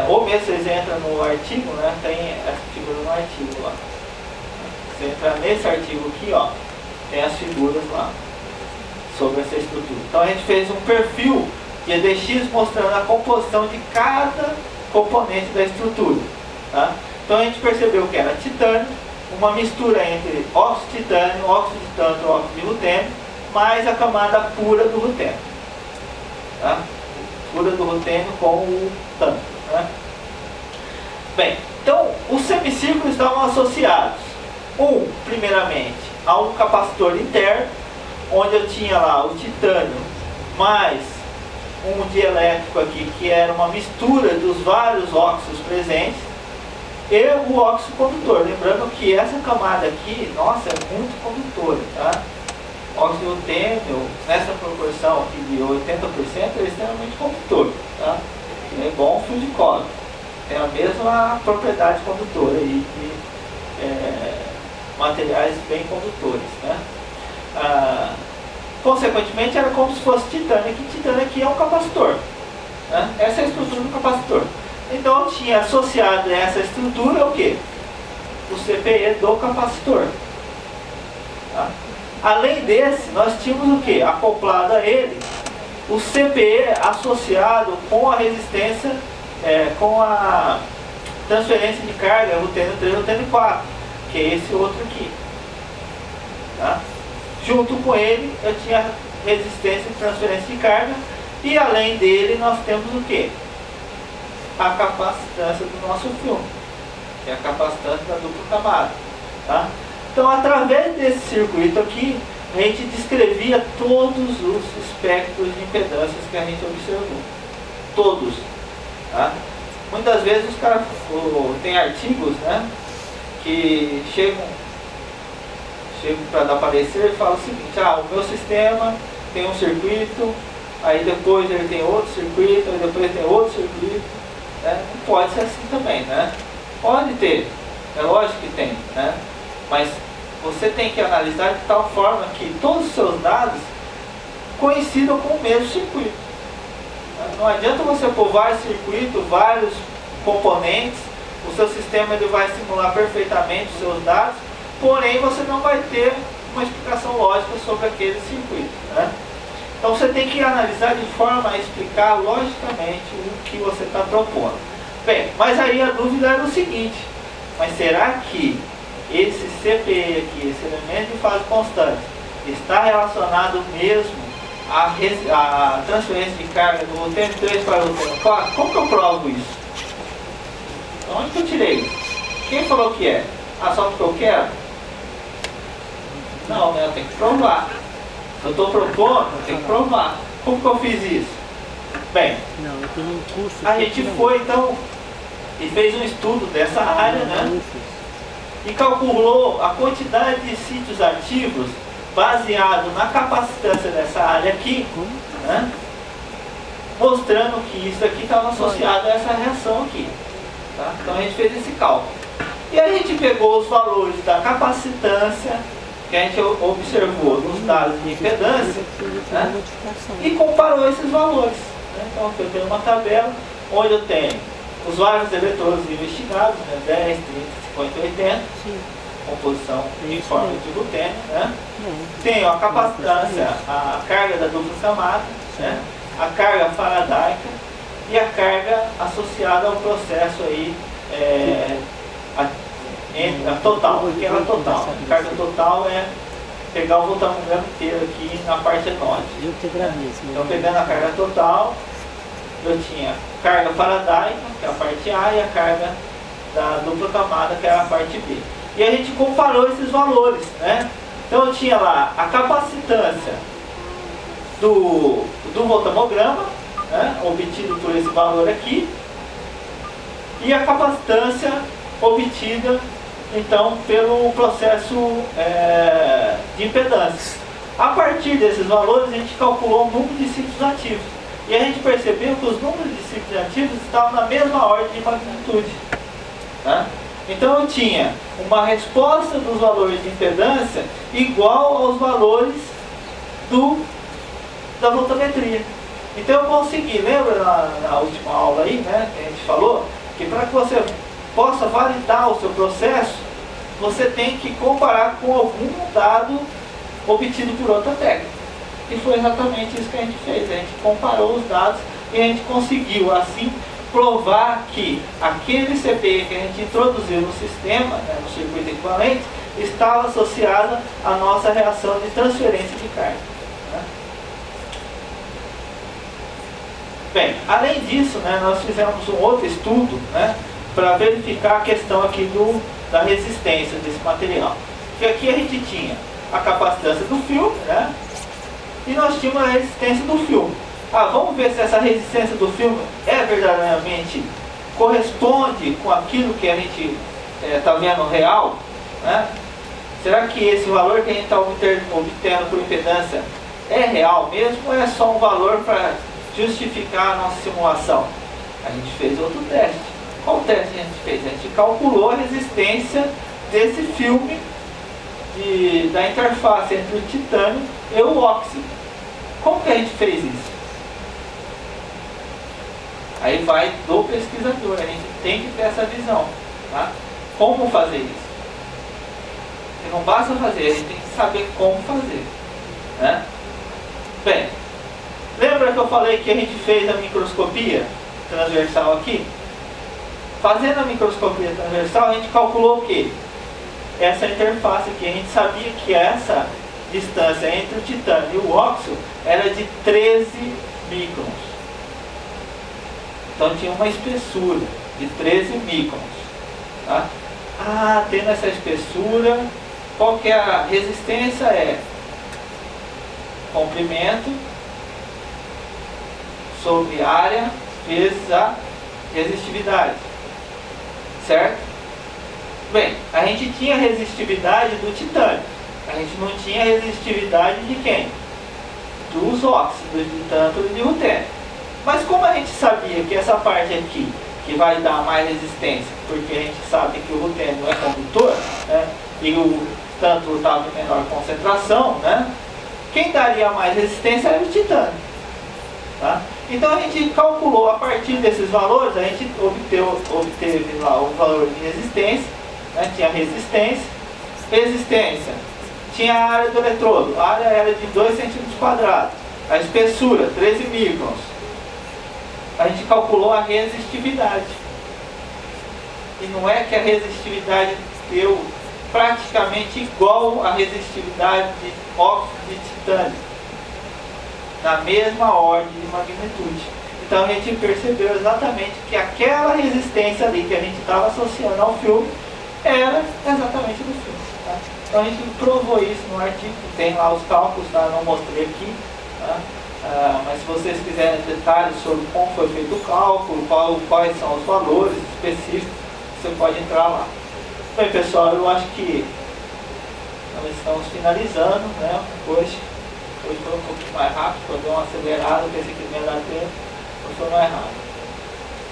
Ou mesmo vocês entram no artigo, né? Tem essa figura no artigo lá. Você entra nesse artigo aqui, ó, tem as figuras lá sobre essa estrutura. Então a gente fez um perfil de EDX mostrando a composição de cada componente da estrutura, tá? Então a gente percebeu que era titânio, uma mistura entre óxido de titânio, óxido de tântalo, óxido de rutênio, mais a camada pura do rutênio, tá? Pura do rutênio com o tântalo, né? Bem, então os semicírculos estavam associados, primeiramente, a um capacitor interno, onde eu tinha lá o titânio mais um dielétrico aqui, que era uma mistura dos vários óxidos presentes, e o óxido condutor. Lembrando que essa camada aqui, nossa, é muito condutora, tá? O óxido de rutênio, nessa proporção aqui de 80%, é extremamente condutor, tá? É igual um fio de cobre. Tem a mesma propriedade condutora aí de materiais bem condutores, né? Consequentemente, era como se fosse titânio, que titânio aqui é um capacitor, né? Essa é a estrutura do capacitor. Então eu tinha associado a essa estrutura o quê? O CPE do capacitor, tá? Além desse, nós tínhamos o quê? Acoplado a ele o CPE associado com a resistência, com a transferência de carga rutênio 3 e rutênio 4, que é esse outro aqui, tá? Junto com ele eu tinha resistência de transferência de carga, e além dele nós temos o quê? A capacitância do nosso filme, que é a capacitância da dupla camada, tá? Então, através desse circuito aqui, a gente descrevia todos os espectros de impedâncias que a gente observou, todos, tá? Muitas vezes os caras tem artigos, né, que chegam para dar parecer e falam o seguinte: o meu sistema tem um circuito, aí depois ele tem outro circuito, aí depois tem outro circuito, né? Não pode ser assim também, né? Pode ter, é lógico que tem, né? Mas você tem que analisar de tal forma que todos os seus dados coincidam com o mesmo circuito. Não adianta você pôr vários circuitos, vários componentes, o seu sistema ele vai simular perfeitamente os seus dados, porém você não vai ter uma explicação lógica sobre aquele circuito, né? Então você tem que analisar de forma a explicar logicamente o que você está propondo. Bem, mas aí a dúvida era o seguinte: mas será que esse CPE aqui, esse elemento de fase constante, está relacionado mesmo à transferência de carga do rutênio 3 para o rutênio 4? Como que eu provo isso? Onde que eu tirei isso? Quem falou que é? Só porque eu quero? Não, né? Eu tenho que provar. Se eu estou propondo, eu tenho que provar. Como que eu fiz isso? Bem, a gente foi então e fez um estudo dessa área, né? E calculou a quantidade de sítios ativos baseado na capacitância dessa área aqui, né? Mostrando que isso aqui estava associado a essa reação aqui, tá? Então a gente fez esse cálculo. E a gente pegou os valores da capacitância que a gente observou nos dados de impedância, né? E comparou esses valores, né? Então eu tenho uma tabela onde eu tenho os vários eletrodos investigados, né? 10, 30, 50, 80, composição em forma de rutênio, né? Tenho a capacitância, a carga da dupla camada, né? A carga faradaica e a carga associada ao processo aí, a total, aquela total. A carga total é pegar o voltamograma inteiro aqui na parte anódica. Então, pegando a carga total, eu tinha carga faradaica, que é a parte A, e a carga da dupla camada, que é a parte B. E a gente comparou esses valores, né? Então eu tinha lá a capacitância do voltamograma, né, obtido por esse valor aqui, e a capacitância obtida então pelo processo de impedância. A partir desses valores a gente calculou o número de ciclos ativos, e a gente percebeu que os números de ciclos ativos estavam na mesma ordem de magnitude, né? Então eu tinha uma resposta dos valores de impedância igual aos valores da voltametria. Então eu consegui, lembra na última aula aí, né, que a gente falou, que para que você possa validar o seu processo, você tem que comparar com algum dado obtido por outra técnica. E foi exatamente isso que a gente fez. A gente comparou os dados e a gente conseguiu, assim, provar que aquele CPI que a gente introduziu no sistema, né, no circuito equivalente, estava associada à nossa reação de transferência de carga. Né? Bem, além disso, né, nós fizemos um outro estudo, né, para verificar a questão aqui da resistência desse material. Porque aqui a gente tinha a capacitância do filme, né, e nós tínhamos a resistência do filme. Vamos ver se essa resistência do filme verdadeiramente corresponde com aquilo que a gente está vendo real, né? Será que esse valor que a gente está obtendo por impedância é real mesmo ou é só um valor para justificar a nossa simulação? A gente fez outro teste. Qual teste a gente fez? A gente calculou a resistência desse filme da interface entre o titânio e o óxido. Como que a gente fez isso? Aí vai do pesquisador, a gente tem que ter essa visão, tá? Como fazer isso? Porque não basta fazer, a gente tem que saber como fazer, né? Bem, lembra que eu falei que a gente fez a microscopia transversal aqui? Fazendo a microscopia transversal, a gente calculou o quê? Essa interface aqui, a gente sabia que essa distância entre o titânio e o óxido era de 13 microns. Então tinha uma espessura de 13 microns. Tá? Tendo essa espessura, qual que é a resistência? É comprimento sobre área vezes a resistividade. Certo? Bem, a gente tinha a resistividade do titânio. A gente não tinha a resistividade de quem? Dos óxidos de tântalo e de rutênio. Mas como a gente sabia que essa parte aqui, que vai dar mais resistência, porque a gente sabe que o rutênio é condutor, né, e o tântalo estava em menor concentração, né, quem daria mais resistência era o titânio. Tá? Então a gente calculou a partir desses valores, a gente obteve lá o valor de resistência, né, tinha resistência, tinha a área do eletrodo, a área era de 2 cm², a espessura, 13 microns. A gente calculou a resistividade. E não é que a resistividade deu praticamente igual à resistividade de óxido de titânio, na mesma ordem de magnitude. Então a gente percebeu exatamente que aquela resistência ali que a gente estava associando ao filme era exatamente do filme. Tá? Então a gente provou isso no artigo, tem lá os cálculos, tá? Não mostrei aqui. Tá? Mas se vocês quiserem detalhes sobre como foi feito o cálculo, quais são os valores específicos, você pode entrar lá. Bem, pessoal, eu acho que nós estamos finalizando, né? Hoje foi um pouquinho mais rápido, eu dei uma acelerada, pensei que não ia dar tempo, mas foi mais rápido.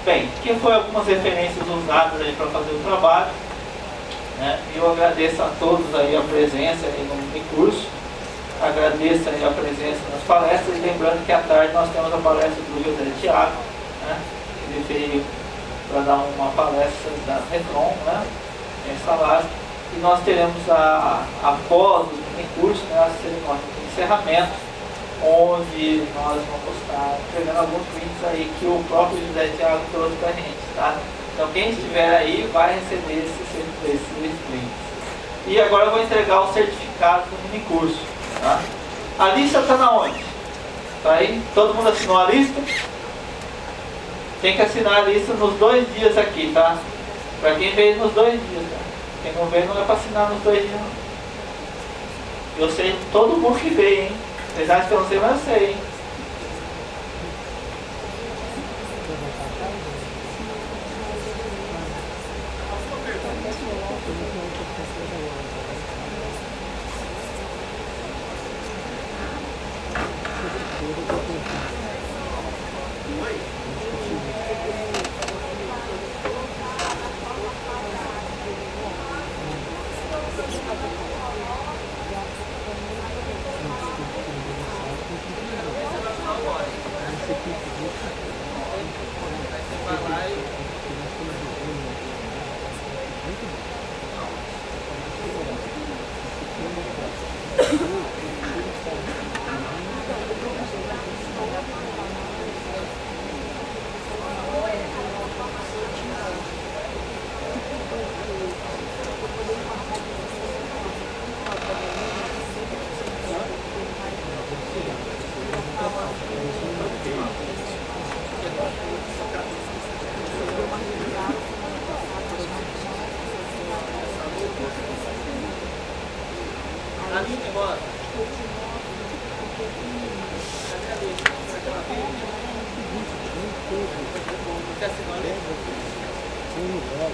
Bem, aqui foi algumas referências usadas aí para fazer o trabalho, né? E eu agradeço a todos aí a presença aí no curso. Agradeço aí a presença nas palestras, e lembrando que à tarde nós temos a palestra do José Thiago, né? Ele veio para dar uma palestra da Retron, né? Instalado. E nós teremos após o mini-curso, né, a cerimônia de encerramento, onde nós vamos estar entregando alguns links aí que o próprio José Thiago trouxe para a gente, tá? Então quem estiver aí vai receber esses links. E agora eu vou entregar o certificado do mini-curso. Tá? A lista está na onde? Tá aí? Todo mundo assinou a lista? Tem que assinar a lista nos 2 dias aqui, tá? Para quem veio nos 2 dias, tá? Quem não veio não é para assinar nos 2 dias, não. Eu sei todo mundo que veio, hein? Vocês acham que eu não sei, mas eu sei, hein? E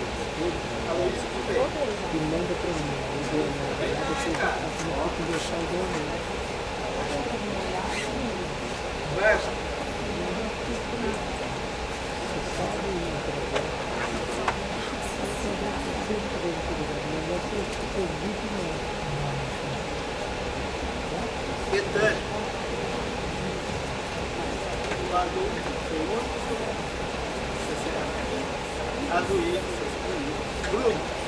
manda pra mim. Você tem que deixar o meu. Betânia. A do I. Bruno.